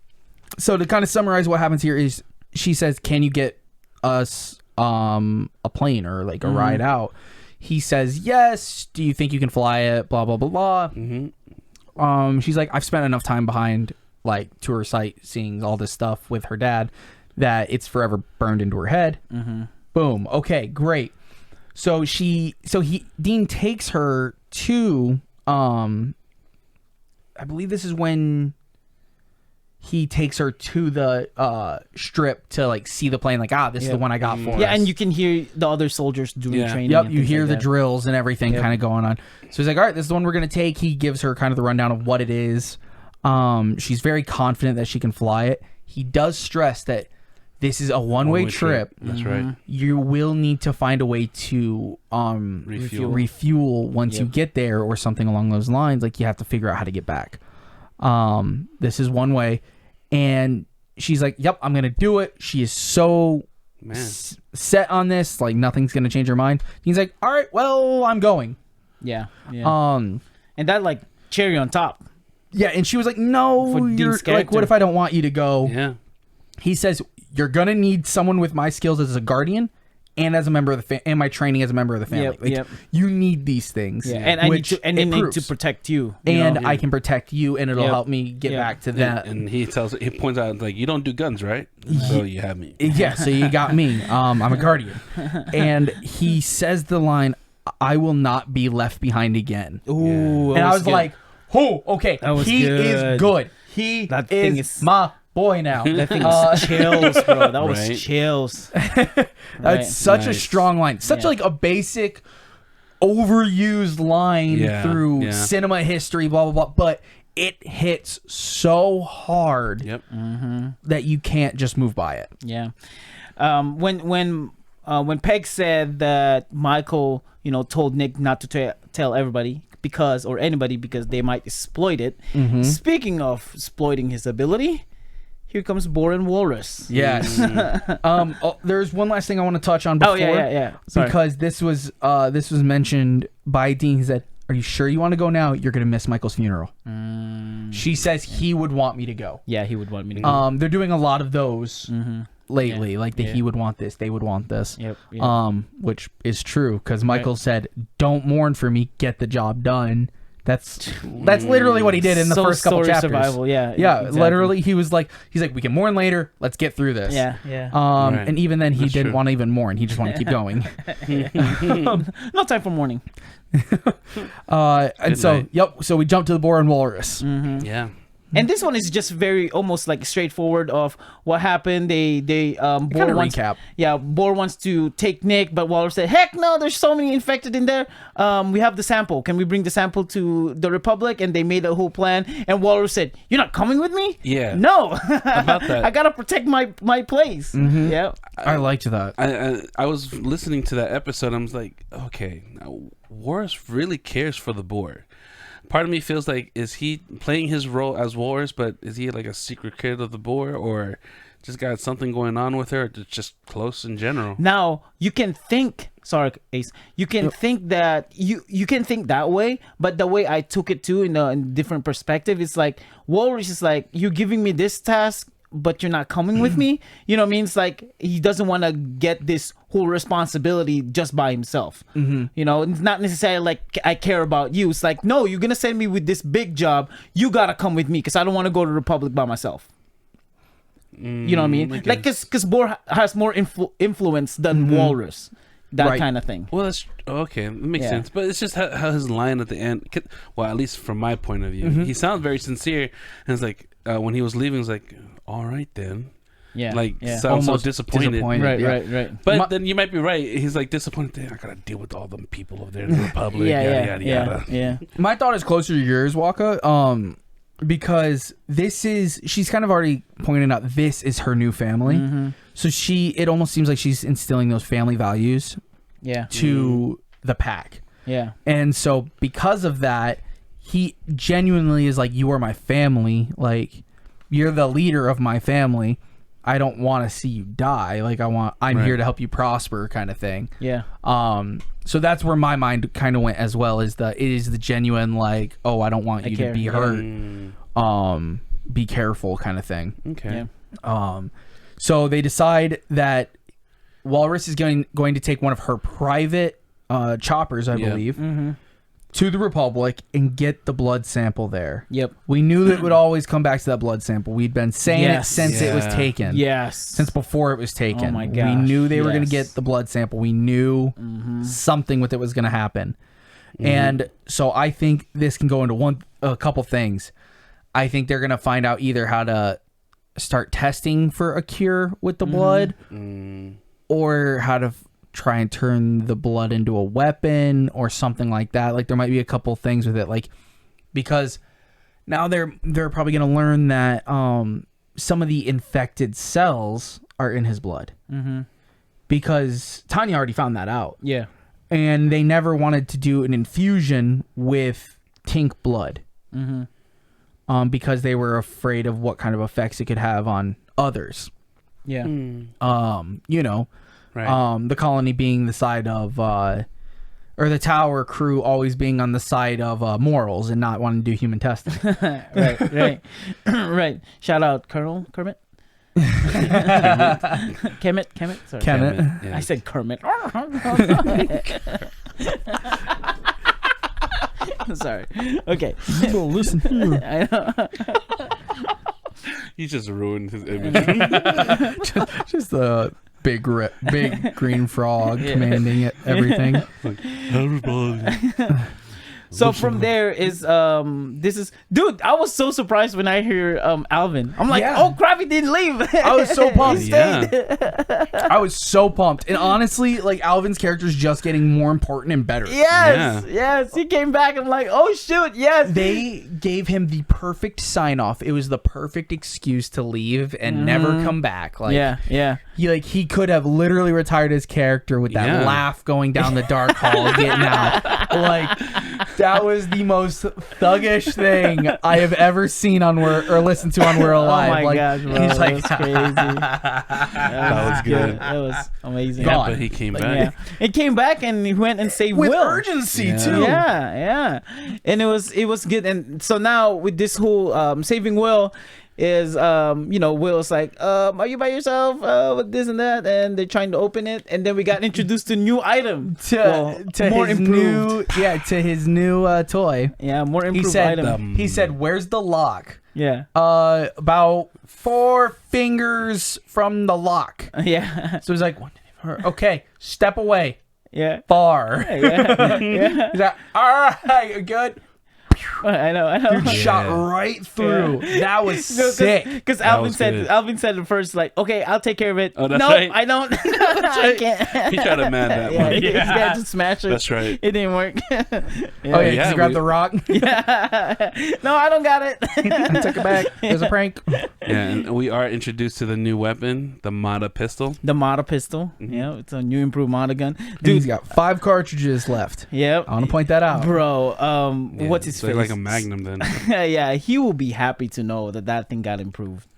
to kind of summarize what happens here is she says, "Can you get us a plane or like a ride out?" He says, "Yes. Do you think you can fly it? Blah blah blah blah." She's like, "I've spent enough time behind like tour site seeing all this stuff with her dad that it's forever burned into her head." Boom. Okay, great. So Dean takes her to I believe this is when he takes her to the strip to like see the plane, like, this is the one I got for us. And you can hear the other soldiers doing training. Yep, you hear the drills and everything kind of going on. So he's like, all right, this is the one we're gonna take. He gives her kind of the rundown of what it is. She's very confident that she can fly it. He does stress that this is a one-way trip. That's right. You will need to find a way to refuel once you get there, or something along those lines. Like, you have to figure out how to get back. This is one way. And she's like, yep, I'm gonna do it. She is so set on this, like nothing's gonna change her mind. He's like, all right, well, I'm going. Yeah. And that, like, cherry on top. Yeah, and she was like, no, you're like, what if I don't want you to go? Yeah. He says, you're gonna need someone with my skills as a guardian and as a member of the and my training as a member of the family. You need these things. Yeah, and I need to protect you. And I can protect you, and it'll help me get back to that. And he points out, like, you don't do guns, right? So you have me. Yeah, so you got me. I'm a guardian. And he says the line, I will not be left behind again. Ooh, and I was like, oh, okay. He is good. He is my boy now. That thing was chills, bro. That was chills. That's such a strong line. Such like a basic, overused line through cinema history, blah, blah, blah. But it hits so hard that you can't just move by it. Yeah. When Peg said that Michael, told Nick not to tell everybody because they might exploit it. Speaking of exploiting his ability, here comes Boren Walrus. Yes. There's one last thing I want to touch on before. Sorry. Because this was mentioned by Dean. He said, are you sure you want to go now? You're going to miss Michael's funeral. She says he would want me to go. Yeah, he would want me to go. They're doing a lot of those lately. Like he would want this. They would want this. Yep. Which is true because Michael said, don't mourn for me. Get the job done. That's literally what he did in the first couple chapters. Survival, exactly. Literally, he's like, we can mourn later. Let's get through this. And even then, he didn't want to even mourn. He just wanted to keep going. No time for mourning. And so, so we jump to the Boren Walrus. Yeah. And this one is just very almost like straightforward of what happened. They Boar wants, recap. Yeah, Boar wants to take Nick, but Waller said, "Heck no! There's so many infected in there. We have the sample. Can we bring the sample to the Republic?" And they made a whole plan. And Waller said, "You're not coming with me? Yeah. No. About that. I gotta protect my place." Yeah. I liked that. I was listening to that episode. I was like, okay, now Walrus really cares for the Boar. Part of me feels like, is he playing his role as Walrus, but is he like a secret kid of the Boar, or just got something going on with her, or just close in general? Now, you can think, sorry, Ace, you can think that, you can think that way, but the way I took it too in a different perspective, it's like, Walrus is like, you're giving me this task, but you're not coming with me. You know what I mean? It's like he doesn't want to get this whole responsibility just by himself. You know, it's not necessarily like I care about you. It's like, no, you're gonna send me with this big job. You gotta come with me because I don't want to go to the Republic by myself. You know what I mean? Like, because Boar has more influence than Walrus. That kind of thing. Well, that's okay. That makes sense. But it's just how his line at the end. Well, at least from my point of view, he sounds very sincere. And it's like when he was leaving, it's like, all right then. Yeah. Like sounds so disappointed. Right. But then you might be right. He's like disappointed. I gotta deal with all them people over there in the Republic. Yeah. My thought is closer to yours, Wakka. Because she's kind of already pointed out this is her new family. So it almost seems like she's instilling those family values to the pack. Yeah. And so because of that, he genuinely is like, you are my family. Like, you're the leader of my family. I don't want to see you die. Like, I'm here to help you prosper kind of thing. Yeah. So that's where my mind kind of went as well, it is the genuine, like, oh, I don't want you to be hurt. Be careful kind of thing. Okay. Yeah. So they decide that Walrus is going to take one of her private choppers, I believe, to the Republic and get the blood sample there. Yep. We knew that it would always come back to that blood sample. We'd been saying it since it was taken. Yes. Since before it was taken. Oh my gosh. We knew they were going to get the blood sample. We knew something with it was going to happen. And so I think this can go into a couple things. I think they're going to find out either how to start testing for a cure with the blood or how to try and turn the blood into a weapon or something like that. Like, there might be a couple things with it, like, because now they're probably going to learn that some of the infected cells are in his blood, because Tanya already found that out. Yeah. And they never wanted to do an infusion with Tink blood, because they were afraid of what kind of effects it could have on others. Yeah. You know, the colony being the side of, or the tower crew always being on the side of morals and not wanting to do human testing. Right. Shout out Colonel Kermit. Kemet. Sorry. Kemet. I said Kermit. Sorry. Okay. Listen here. I know. He just ruined his image. just the big green frog commanding everything. Like, everybody. So from there is dude, I was so surprised when I hear Alvin. I'm like, oh crap, he didn't leave. I was so pumped. Yeah. I was so pumped. And honestly, like, Alvin's character is just getting more important and better. Yes, he came back. I'm like, oh shoot, yes. They gave him the perfect sign off. It was the perfect excuse to leave and never come back. Like, he could have literally retired his character with that laugh going down the dark hall, getting out. Like, that was the most thuggish thing I have ever seen on or listened to on We're Alive. Oh my gosh, bro. He's like, that's crazy. That was good. That was amazing. Yeah, but he came back. Yeah. It came back and he went and saved with Will. urgency too. Yeah. And it was good. And so now with this whole saving Will is Will's like, are you by yourself with this and that, and they're trying to open it, and then we got introduced to a new item to more his improved to his new toy. More improved item. He said, where's the lock? About 4 fingers from the lock. So he's like, okay, step away. Far. He's like, all right, good. I know. Dude, shot right through. That was sick. Because Alvin said at first, like, okay, I'll take care of it. Oh, that's no, right. I don't. I can't. He tried to man that one. He's got to smash it. That's right. It didn't work. Did you grab the rock? No, I don't got it. I took it back. It was a prank. And we are introduced to the new weapon, the Mata pistol. The Mata pistol. Yeah, it's a new improved Mata gun. Dude, he's got 5 cartridges left. Yep. I want to point that out. Bro, what's his face? Like a Magnum then. Yeah, he will be happy to know that thing got improved.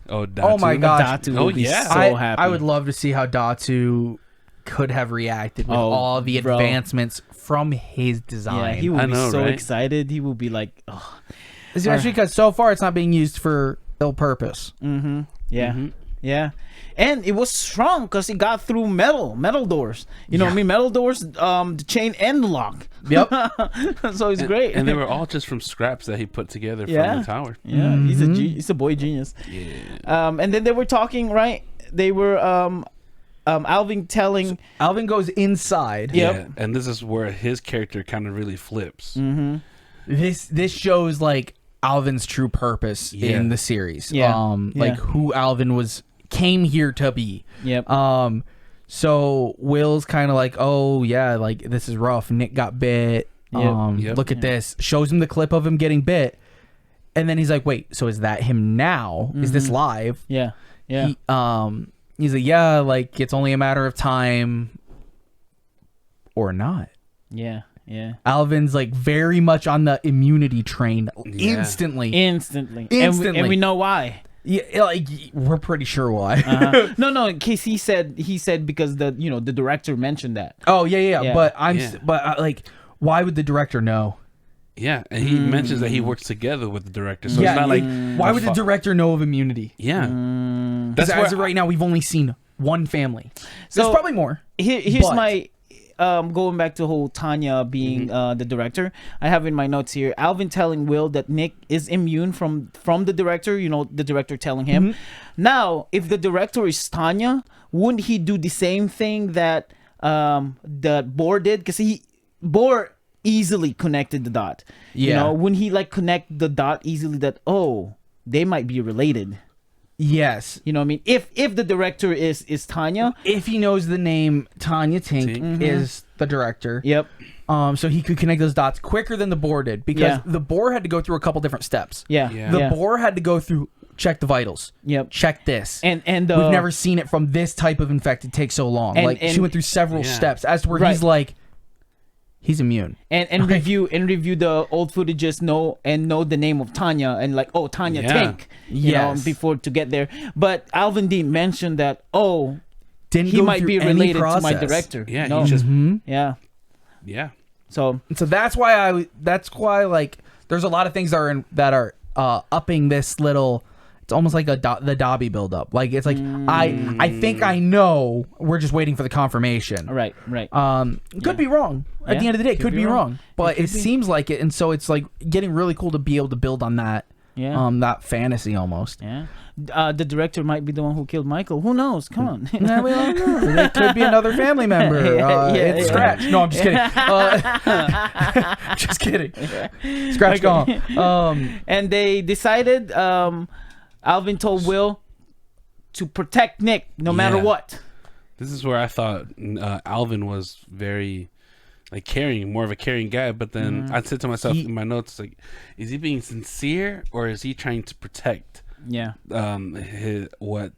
Oh, Datu. Oh my gosh. Datu will be so happy. I would love to see how Datu could have reacted with all the advancements from his design. Yeah, he will be so excited. He will be like, oh. Especially because so far it's not being used for Still purpose. Mm-hmm. Yeah. Yeah, and it was strong because it got through metal doors. You know what I mean? Metal doors, the chain and the lock. Yep. So it's great. And they were all just from scraps that he put together from the tower. Yeah, he's a boy genius. Yeah. And then they were talking, right? They were Alvin telling. So Alvin goes inside. Yep. Yeah, and this is where his character kind of really flips. Mm-hmm. This shows like Alvin's true purpose in the series. Like who Alvin came here to be. Yep. So Will's kind of like, oh yeah, like this is rough. Nick got bit. Look at this. Shows him the clip of him getting bit, and then he's like, wait, so is that him now? Is this live? Yeah. Yeah. He's like, yeah, like it's only a matter of time, or not. Yeah. Yeah. Alvin's like very much on the immunity train instantly. And we know why. Yeah, like we're pretty sure why. No, in case he said because the director mentioned that. Oh yeah. But like, why would the director know? Yeah, and he mentions that he works together with the director, so it's not like why would the director know of immunity? Yeah, that's as of right now we've only seen one family. So there's probably more. Here's my. Going back to whole Tanya being the director, I have in my notes here Alvin telling Will that Nick is immune from the director. The director telling him. Now, if the director is Tanya, wouldn't he do the same thing that Boar did? Because Boar easily connected the dot. Wouldn't he like connect the dot easily that they might be related? Yes. You know what I mean? If the director is Tanya. If he knows the name Tanya Tink is the director. Yep. So he could connect those dots quicker than the Boar did because the Boar had to go through a couple different steps. The Boar had to go through check the vitals. Yep. Check this. And we've never seen it from this type of infected take so long. And she went through several steps as to where he's like he's immune. And review the old footages, know the name of Tanya and like, Tanya Tink, you know, before to get there. But Alvin didn't mention that, he might be related to my director. Yeah, no. he just Yeah. So that's why like there's a lot of things that are upping this little. It's almost like the Dobby buildup. Like it's like I think I know. We're just waiting for the confirmation. Right. Could be wrong. At the end of the day, could be wrong. But it seems like it, and so it's like getting really cool to be able to build on that. Yeah. That fantasy almost. Yeah. The director might be the one who killed Michael. Who knows? Come on. Nah, we don't know. It could be another family member. It's Scratch. No, I'm just kidding. Just kidding. Scratch gone. And they decided. Alvin told Will to protect Nick no matter what. This is where I thought Alvin was very like caring, more of a caring guy. But then I said to myself in my notes, like, is he being sincere or is he trying to protect? What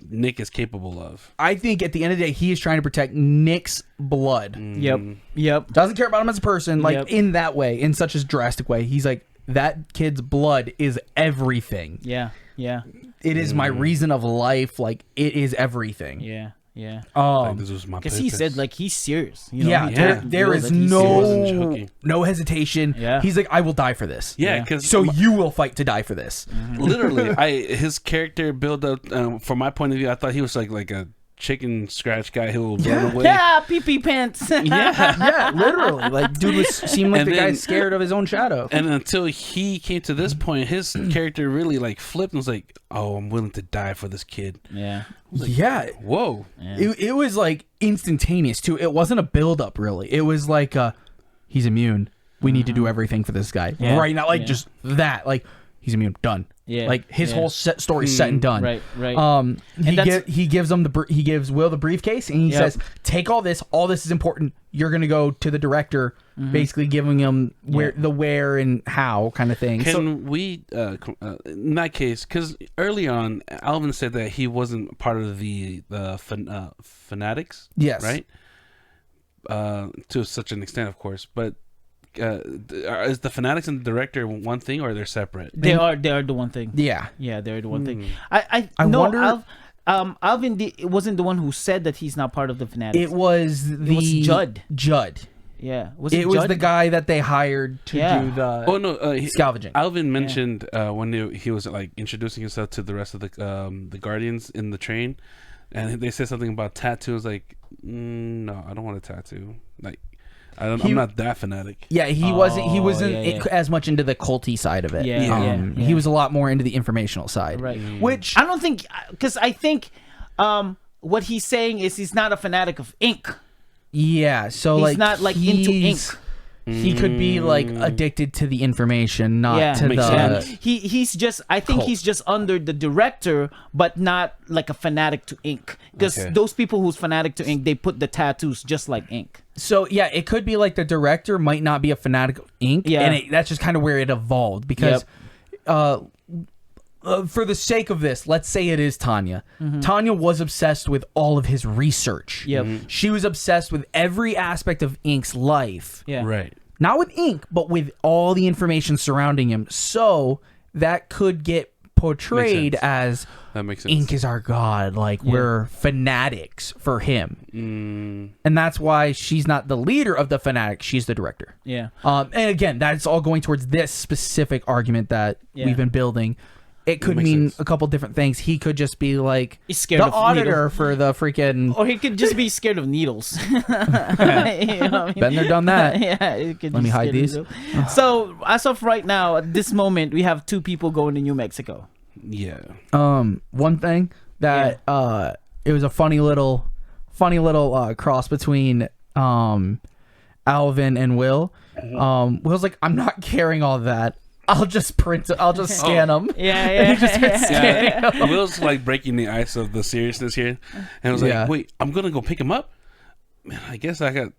Nick is capable of. I think at the end of the day, he is trying to protect Nick's blood. Yep. Doesn't care about him as a person, like in that way, in such a drastic way. He's like, that kid's blood is everything. Yeah. It is my reason of life. Like it is everything. Yeah. Like, this was my because he said like he's serious. There is no hesitation. Yeah. He's like, I will die for this. Yeah, because so you will fight to die for this. Literally, his character build up. From my point of view, I thought he was like a chicken scratch guy who will run away. Yeah, pee pants. Literally. Like dude seemed like the guy's scared of his own shadow. And until he came to this point, his character really like flipped and was like, "Oh, I'm willing to die for this kid." Yeah. Like, Whoa. Yeah. It was like instantaneous too. It wasn't a build up really. It was like he's immune. We need to do everything for this guy right now. Like just that. Like he's immune. Done. Yeah. Like his whole story set and done. Right. He gives Will the briefcase and he says, "Take all this. All this is important. You're gonna go to the director, basically giving him where and how kind of thing." Can we in that case? Because early on, Alvin said that he wasn't part of the fanatics. Yes. Right. To such an extent, of course, but. Is the fanatics and the director one thing or they're separate? They are the one thing. Yeah, they're the one thing. I wonder. Alvin wasn't the one who said that he's not part of the fanatics. It was Judd. Judd. Was it was the guy that they hired to do the scavenging. Alvin mentioned when he was like introducing himself to the rest of the Guardians in the train, and they said something about tattoos. Like, no, I don't want a tattoo. Like, I'm not that fanatic. Yeah, he wasn't as much into the culty side of it. He was a lot more into the informational side. Right. Which I don't think, because I think what he's saying is he's not a fanatic of ink. Yeah, so he's like not like into ink. He could be like addicted to the information, not to the. He's just. I think he's just under the director, but not like a fanatic to ink. Because those people who's fanatic to ink, they put the tattoos just like ink. So yeah, it could be like the director might not be a fanatic of ink, and that's just kind of where it evolved. Because, for the sake of this, let's say it is Tanya. Tanya was obsessed with all of his research. She was obsessed with every aspect of Ink's life. Right. Not with Ink, but with all the information surrounding him. So that could get portrayed as that makes sense. Ink is our god. Like we're fanatics for him. And that's why she's not the leader of the fanatics. She's the director. Yeah. And again, that's all going towards this specific argument that we've been building. It could mean a couple different things. He could just be like he's scared the of auditor for the freaking... Or he could just be scared of needles. You know what I mean? Been there, done that. Let me hide these. So, as of right now, at this moment, we have 2 people going to New Mexico. Yeah. One thing that it was a funny little cross between Alvin and Will. Will's like, I'm not carrying all that. I'll just print it. I'll just scan them. Yeah. He just starts scanning them. Will's like breaking the ice of the seriousness here, and I was like, "Wait, I'm gonna go pick him up." Man, I guess I got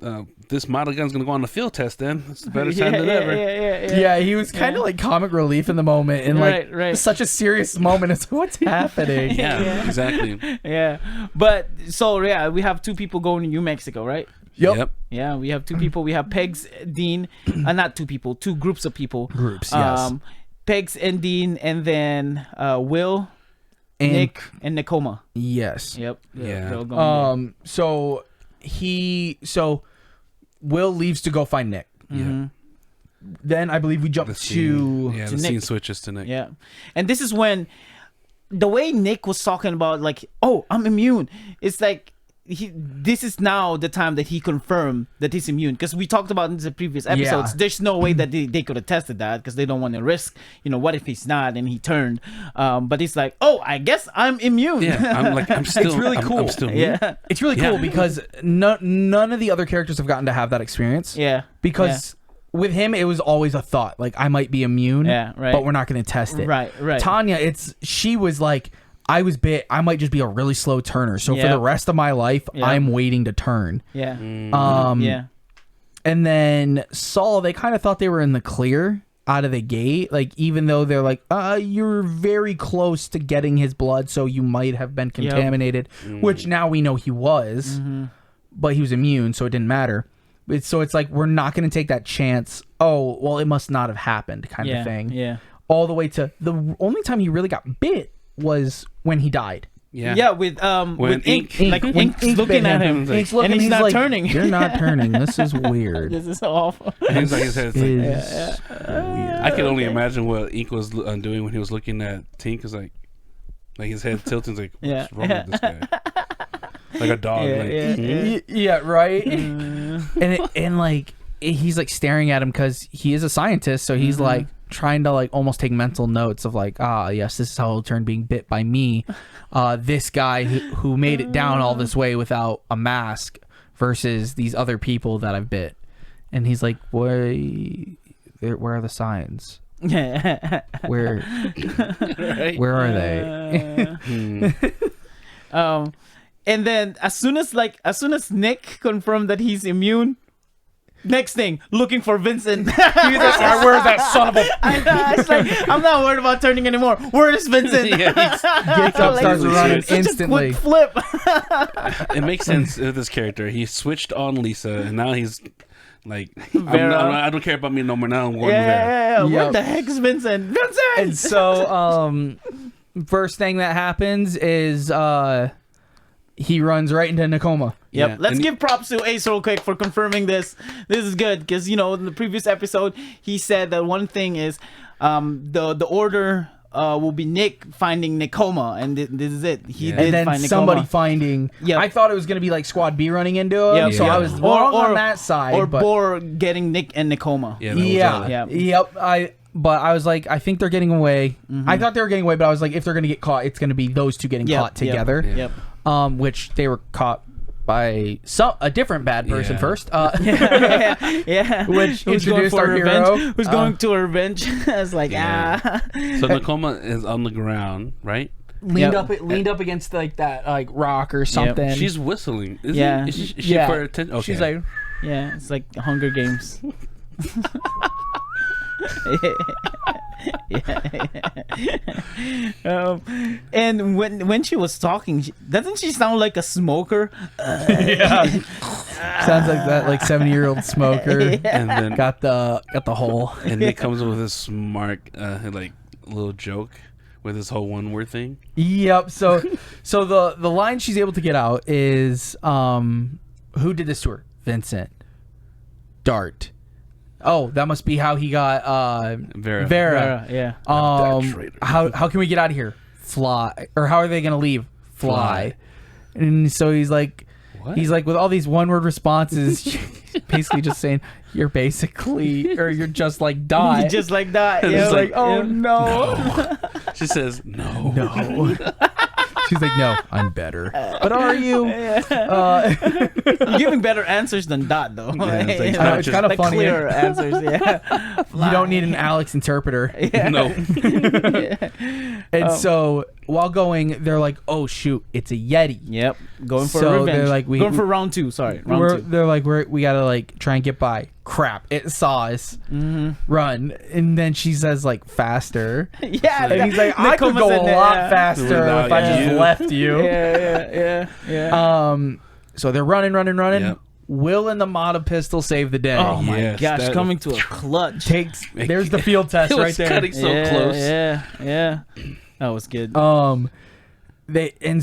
this model gun's gonna go on the field test. Then it's the better time than ever. Yeah, he was kind of like comic relief in the moment, and like such a serious moment. It's what's happening. Yeah, exactly. Yeah, but so we have 2 people going to New Mexico, right? Yep. Yeah, we have 2 people. We have Pegs, Dean, not 2 people, 2 groups of people. Yes. Pegs and Dean, and then Will, and Nick, and NEKOMA. Yes. Yep. Yeah. So Will leaves to go find Nick. Yeah. Then I believe we jump the to scene switches to Nick. Yeah, and this is when the way Nick was talking about like, oh, I'm immune. It's like. This is now the time that he confirmed that he's immune, because we talked about in the previous episodes. There's no way that they could have tested that because they don't want to risk, what if he's not and he turned, but he's like, oh, I guess I'm immune. I'm still it's really cool. I'm still immune. It's really cool because none of the other characters have gotten to have that experience. Because with him it was always a thought, like I might be immune, but we're not going to test it. Right. Tanya, she was like, I was bit. I might just be a really slow turner. So for the rest of my life, I'm waiting to turn. And then Saul, they kind of thought they were in the clear out of the gate. Like, even though they're like, you're very close to getting his blood, so you might have been contaminated, which now we know he was, but he was immune, so it didn't matter. So it's like, we're not going to take that chance. Oh, well, it must not have happened kind of thing. All the way to the only time he really got bit was when he died. With Ink. Like Ink's looking at him, Ink's looking, and he's not turning. You're not turning. This is weird. This is awful. He's like, his head, weird. I can only imagine what Ink was doing when he was looking at Tink. Is like his head tilting. Like, what's wrong with this guy? Like a dog. Right. And like he's like staring at him because he is a scientist, so he's like trying to like almost take mental notes of like, yes, this is how it'll turn, being bit by me, this guy who made it down all this way without a mask versus these other people that I've bit. And he's like, where are the signs? Where are they? And then as soon as Nick confirmed that he's immune, next thing, looking for Vincent. Where's that son of a... It's like, I'm not worried about turning anymore. Where is Vincent? Gets up, starts running instantly. A quick flip. It makes sense with this character. He switched on Lisa, and now he's like, I don't care about me no more. Now I'm going there. What the heck is Vincent? Vincent! And so, first thing that happens is he runs right into NEKOMA. Yep. Yeah. Let's And give props to Ace real quick for confirming this. This is good because in the previous episode he said that one thing is the order will be Nick finding NEKOMA, and this is it. He did and then find somebody NEKOMA. finding. Yep. I thought it was gonna be like Squad B running into him, so I was wrong on that side. Or but Bor getting Nick and NEKOMA. Yep. I was like, I think they're getting away. I thought they were getting away, but I was like, if they're gonna get caught, it's gonna be those two getting caught together. Yep. Which they were caught by a different bad person first. Which Who's going introduced for our revenge? hero. Who's going to revenge? I was like, So NEKOMA is on the ground, right? leaned up against like that like rock or something. She's whistling. Is she for her attention? Okay. She's like, yeah, it's like Hunger Games. And when she was talking, doesn't she sound like a smoker? sounds like that like 70-year-old smoker. And then got the hole. and he comes up with this smart like little joke with this whole one word thing. Yep. So the line she's able to get out is who did this to her? Vincent. Dart. Oh, that must be how he got Vera. Yeah. How can we get out of here? Fly. Or how are they gonna leave? Fly. And so he's like, What? He's like, with all these one-word responses, basically just saying, you're basically, or you're just like Dot. You're just like that. Yeah, It's like, oh no. She says, no. No. She's like, no, I'm better. But are you? You're giving better answers than Dot, though. Yeah, it's like, I know, it's kind of funny. Clearer answers, yeah. You don't need an Alex interpreter. Yeah. No. And so while going, they're like, oh shoot, it's a Yeti. Yep. Going for So revenge. they're like, going for round two. Sorry. Round two. They're like, we gotta like try and get by. Crap, it saw us. Run. And then she says like faster. Yeah. And he's like, I could go a lot faster Without if I just you. left you. Yeah. So they're running. Yep. Will and the Mata pistol save the day. Oh my Yes, gosh, that- coming to a clutch. There's the field test It right was there. cutting so yeah, close. Yeah. That was good.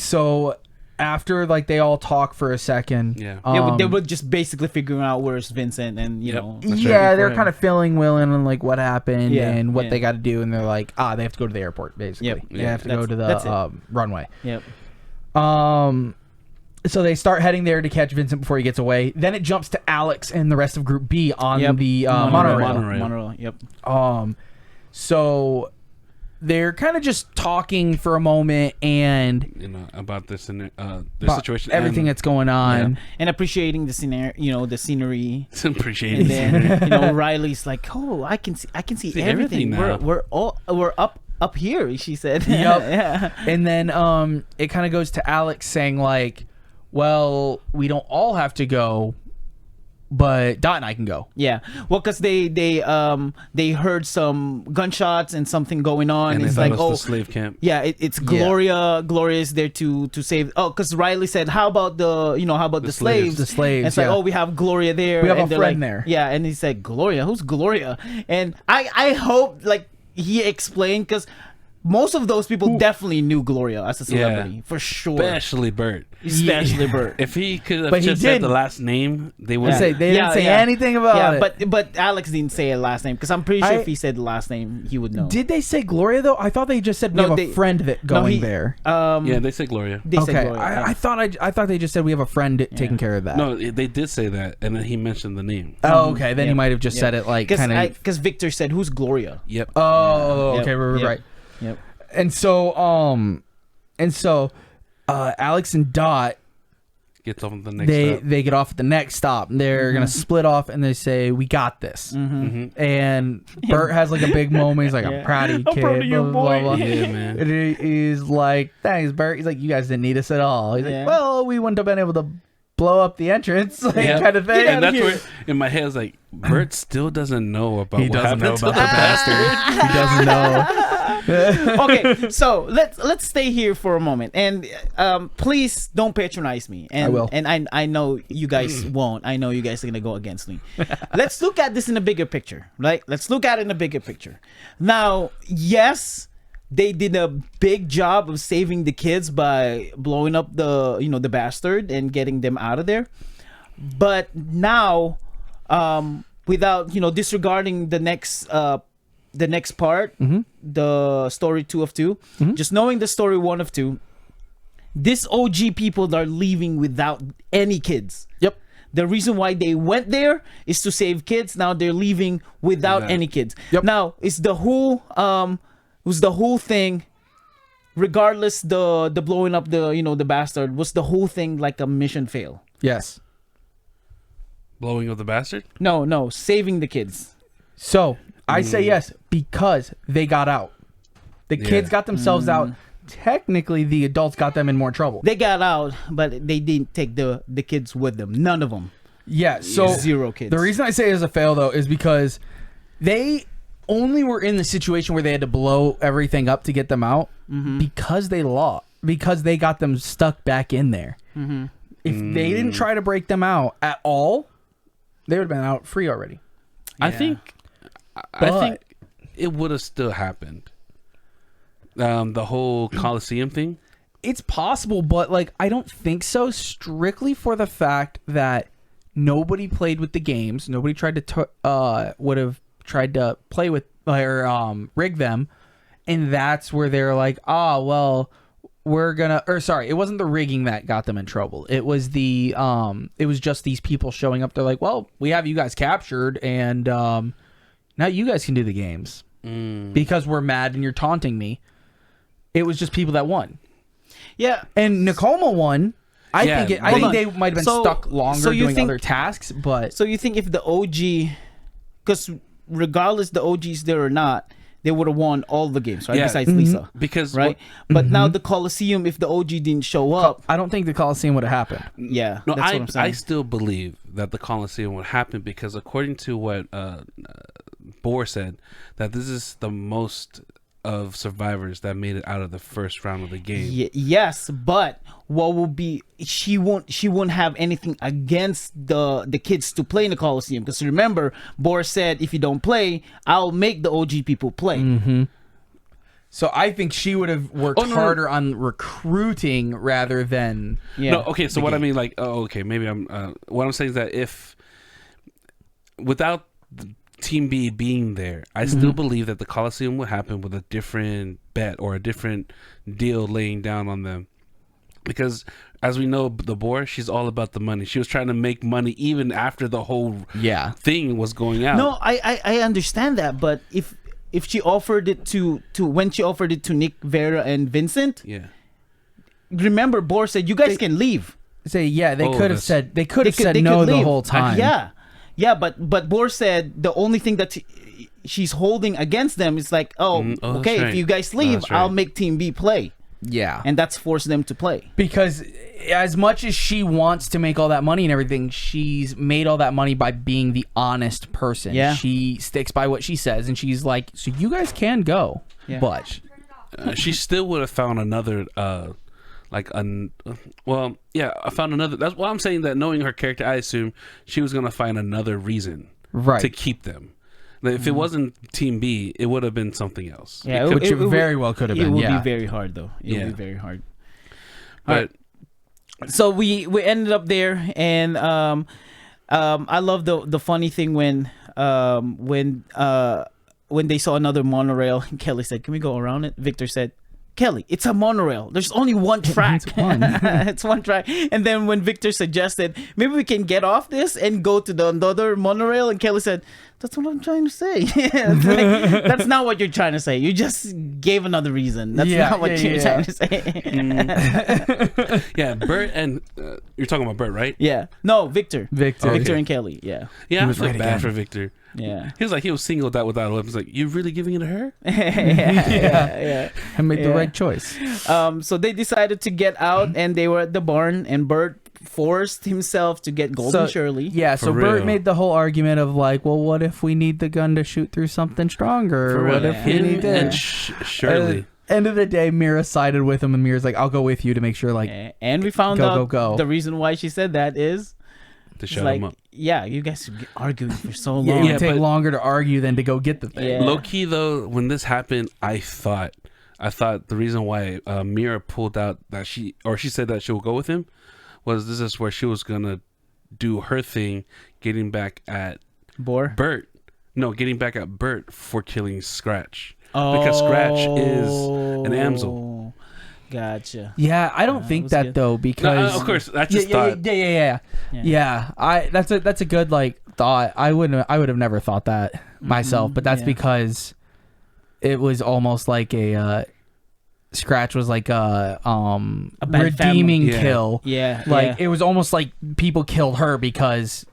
So after like they all talk for a second. Yeah. They were just basically figuring out where's Vincent and you know. Yeah, they're kind of filling Will in on like what happened and what yeah. they got to do, and they're like, they have to go to the airport basically. Yep. They have to go to That's the runway. Yep. So they start heading there to catch Vincent before he gets away. Then it jumps to Alex and the rest of Group B on the monorail. Yep. So they're kind of just talking for a moment and about this and the about situation, everything that's going on. And appreciating the scenario, the scenery. Appreciating. And then Riley's like, "Oh, I can see everything. now. We're up here." She said. Yep. Yeah. And then it kind of goes to Alex saying like, well, we don't all have to go, but Dot and I can go. Yeah, well, because they heard some gunshots and something going on. And It's like, like, the slave camp. yeah, it's Gloria. Gloria is there to save. Oh, because Riley said, how about the slaves? The slaves. It's like, we have Gloria there. We have and a they're friend like, there. Yeah, and he said, Gloria, who's Gloria? And I hope like he explained, because most of those people definitely knew Gloria as a celebrity for sure. Especially Bert. Especially Bert. If he could have But he just said the didn't. last name, they would They didn't say anything about it. But Alex didn't say a last name, because I'm pretty sure if he said the last name, he would know. Did they say Gloria though? I thought they just said we have a friend that going there. Yeah, they said Gloria. They said Okay, Gloria. I thought they just said we have a friend taking care of that. No, they did say that, and then he mentioned the name. Oh, okay. Then he might have just said it like kind of. Because Victor said, "Who's Gloria?" Yep. Oh, Yep. okay, right. Yep. And so, Alex and Dot, Gets off at the next stop. they get off at the next stop. And they're gonna split off, and they say, "We got this." And Bert has like a big moment. He's like, "I'm proud of you, kid." proud of you, blah, blah, boy. blah, blah. Yeah, man. And he's like, "Thanks, Bert." He's like, "You guys didn't need us at all." He's Yeah. like, "Well, we wouldn't have been able to blow up the entrance, like, kind of thing." And that's where in my head I was like, Bert still doesn't know about what doesn't know happened about to the bastard. He doesn't know. Okay, so let's stay here for a moment, and please don't patronize me. And I will. And I know you guys won't. I know you guys are gonna go against me. Let's look at this in a bigger picture, right? Let's look at it in a bigger picture. Now, yes, they did a big job of saving the kids by blowing up the bastard and getting them out of there. But now, without disregarding the next part, the story 2 of 2, just knowing the story 1 of 2, this OG people are leaving without any kids. Yep. The reason why they went there is to save kids. Now they're leaving without any kids. Yep. Now it's the whole thing. Regardless, the blowing up the bastard, was the whole thing like a mission fail? Yes. Blowing up the bastard? No, saving the kids. So I say yes because they got out. The kids got themselves out. Technically, the adults got them in more trouble. They got out, but they didn't take the kids with them. None of them. Yeah, so 0 kids. The reason I say it's a fail, though, is because they only were in the situation where they had to blow everything up to get them out because they lost, because they got them stuck back in there. If they didn't try to break them out at all, they would have been out free already. Yeah. I think it would have still happened. The whole Coliseum thing. It's possible, but like I don't think so. Strictly for the fact that nobody played with the games, nobody tried to would have tried to play with or rig them, and that's where they're like, well, we're gonna. Or sorry, it wasn't the rigging that got them in trouble. It was the it was just these people showing up. They're like, well, we have you guys captured, and now you guys can do the games because we're mad and you're taunting me. It was just people that won. Yeah. And NEKOMA won. I think they might have been stuck longer doing other tasks, but... So you think if the OG... Because regardless the OG's there or not, they would have won all the games, right? Yeah. Besides Lisa. Because... Right? But now the Coliseum, if the OG didn't show up... I don't think the Coliseum would have happened. Yeah. No, that's what I'm saying. I still believe that the Coliseum would happen because according to what Bohr said, that this is the most... of survivors that made it out of the first round of the game. Yes, but what will be she won't have anything against the kids to play in the Coliseum, because remember Boris said if you don't play, I'll make the OG people play. So I think she would have worked harder on recruiting rather than no. Okay, so what I mean, like, maybe I'm. What I'm saying is that if without Team B being there, I still believe that the Coliseum would happen with a different bet or a different deal laying down on them. Because as we know, the Boar, she's all about the money. She was trying to make money even after the whole thing was going out. No, I understand that, but if she offered it to when she offered it to Nick, Vera, and Vincent, remember Boar said you guys can leave. They could have said no the whole time. Yeah, but Bohr said the only thing that she's holding against them is like, okay, if you guys leave, I'll make Team B play. Yeah. And that's forced them to play. Because as much as she wants to make all that money and everything, she's made all that money by being the honest person. Yeah. She sticks by what she says, and she's like, so you guys can go. Yeah. But she still would have found another... I found another. That's why I'm saying that knowing her character, I assume she was gonna find another reason to keep them. If it wasn't Team B, it would have been something else. Yeah, which it very well could have been. It would be very hard, though. It would be very hard. But so we ended up there, and I love the funny thing when they saw another monorail, Kelly said, "Can we go around it?" Victor said, "Kelly, it's a monorail. There's only one track." It's one track. And then when Victor suggested, maybe we can get off this and go to the other monorail, and Kelly said, "That's what I'm trying to say." It's like, that's not what you're trying to say. You just gave another reason. That's not what you're trying to say. Bert and you're talking about Bert, right? Yeah. No, Victor. Victor and Kelly. Yeah. Yeah, I feel bad for Victor. Yeah. He was singled out without a weapon. He's like, "You're really giving it to her?" Yeah. I made the right choice. So they decided to get out, and they were at the barn, and Bert forced himself to get Golden Shirley. Yeah, so Bert made the whole argument of like, well, what if we need the gun to shoot through something stronger? What if we need and Shirley? End of the day, Mira sided with him, and Mira's like, "I'll go with you to make sure." Like, and we found out the reason why she said that is to shut him up. Yeah, you guys are arguing for so long. Yeah, it would take longer to argue than to go get the thing. Yeah. Low key though, when this happened, I thought I thought the reason why Mira pulled out that she said that she'll go with him was this is where she was gonna do her thing, getting back at Bert. No, getting back at Bert for killing Scratch. Because Scratch is an Amsel. Gotcha. Yeah, I don't think that good. Though, because of course that's just thought. Yeah. That's a good like thought. I would have never thought that myself, but that's because it was almost like a Scratch was like a redeeming kill. Yeah. Like it was almost like people killed her because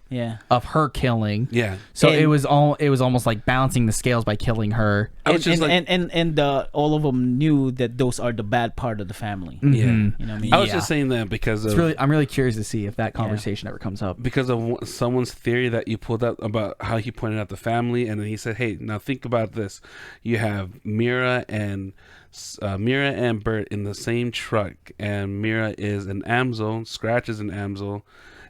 of her killing. Yeah. So it was almost like balancing the scales by killing her. And all of them knew that those are the bad part of the family. Yeah. You know what I mean? I was just saying that because I'm really curious to see if that conversation ever comes up. Because of someone's theory that you pulled out about how he pointed out the family, and then he said, "Hey, now think about this. You have Mira and Bert in the same truck, and Mira is an Amsel, Scratch is an Amsel,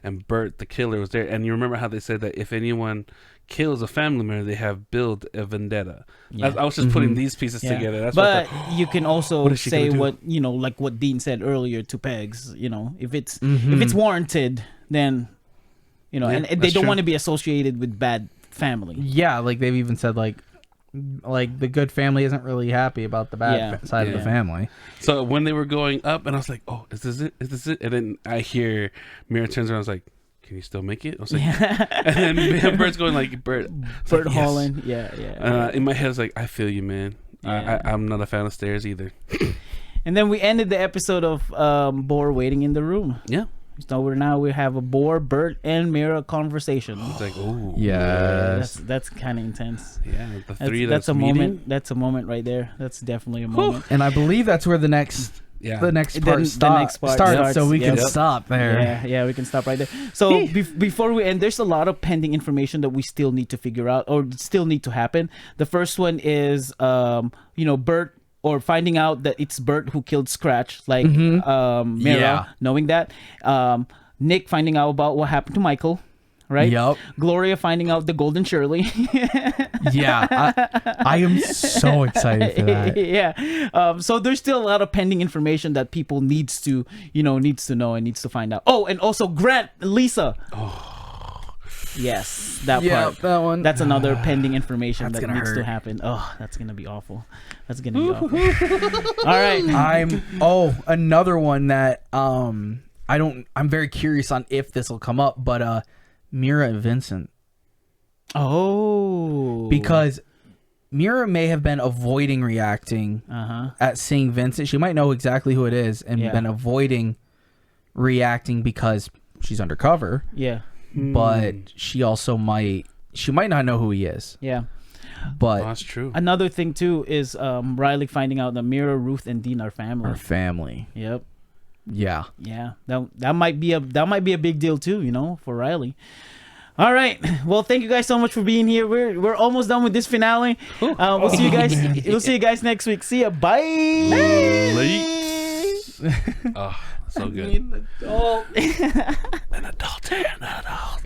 and Bert the killer was there. And you remember how they said that if anyone kills a family member, they have built a vendetta." I was just putting these pieces together. That's but you can also say what like what Dean said earlier to Pegs. If it's warranted, then and they don't want to be associated with bad family. Yeah, like they've even said like the good family isn't really happy about the bad side of the family. So when they were going up, and I was like, "Oh, is this it? Is this it?" And then I hear Mira turns around. I was like, "Can you still make it?" I was like, and then Bert's going like, Bert Holland, yeah. In my head, I was like, "I feel you, man. I'm not a fan of stairs either." And then we ended the episode of Boar waiting in the room. Yeah. So we have a Boar, Bert, and Mira conversation. It's like, oh, yes, that's kind of intense. Yeah, the three that's a meeting. Moment. That's a moment right there. That's definitely a moment. And I believe that's where the next part starts. So we can stop there. Yeah, we can stop right there. So before we end, there's a lot of pending information that we still need to figure out or still need to happen. The first one is, Bert. Or finding out that it's Bert who killed Scratch, like Mira, knowing that. Nick finding out about what happened to Michael, right? Yep. Gloria finding out the Golden Shirley. I am so excited for that. Yeah. So there's still a lot of pending information that people needs to know and needs to find out. Oh, and also Grant, Lisa. Oh. Yes, that part. That one. That's another pending information that needs hurt. to happen. Oh, that's gonna be awful. All right. Another one that I'm very curious on if this will come up, but Mira and Vincent. Oh. Because Mira may have been avoiding reacting at seeing Vincent. She might know exactly who it is and been avoiding reacting because she's undercover. Yeah. But she might not know who he is. Yeah. But that's true. Another thing too is Riley finding out that Mira, Ruth, and Dean are family. Yep. Yeah. Yeah. That might be a big deal too, for Riley. All right. Well, thank you guys so much for being here. We're almost done with this finale. We'll see you guys. We'll see you guys next week. See ya. Bye. Late. Oh, so good. An adult. An adult.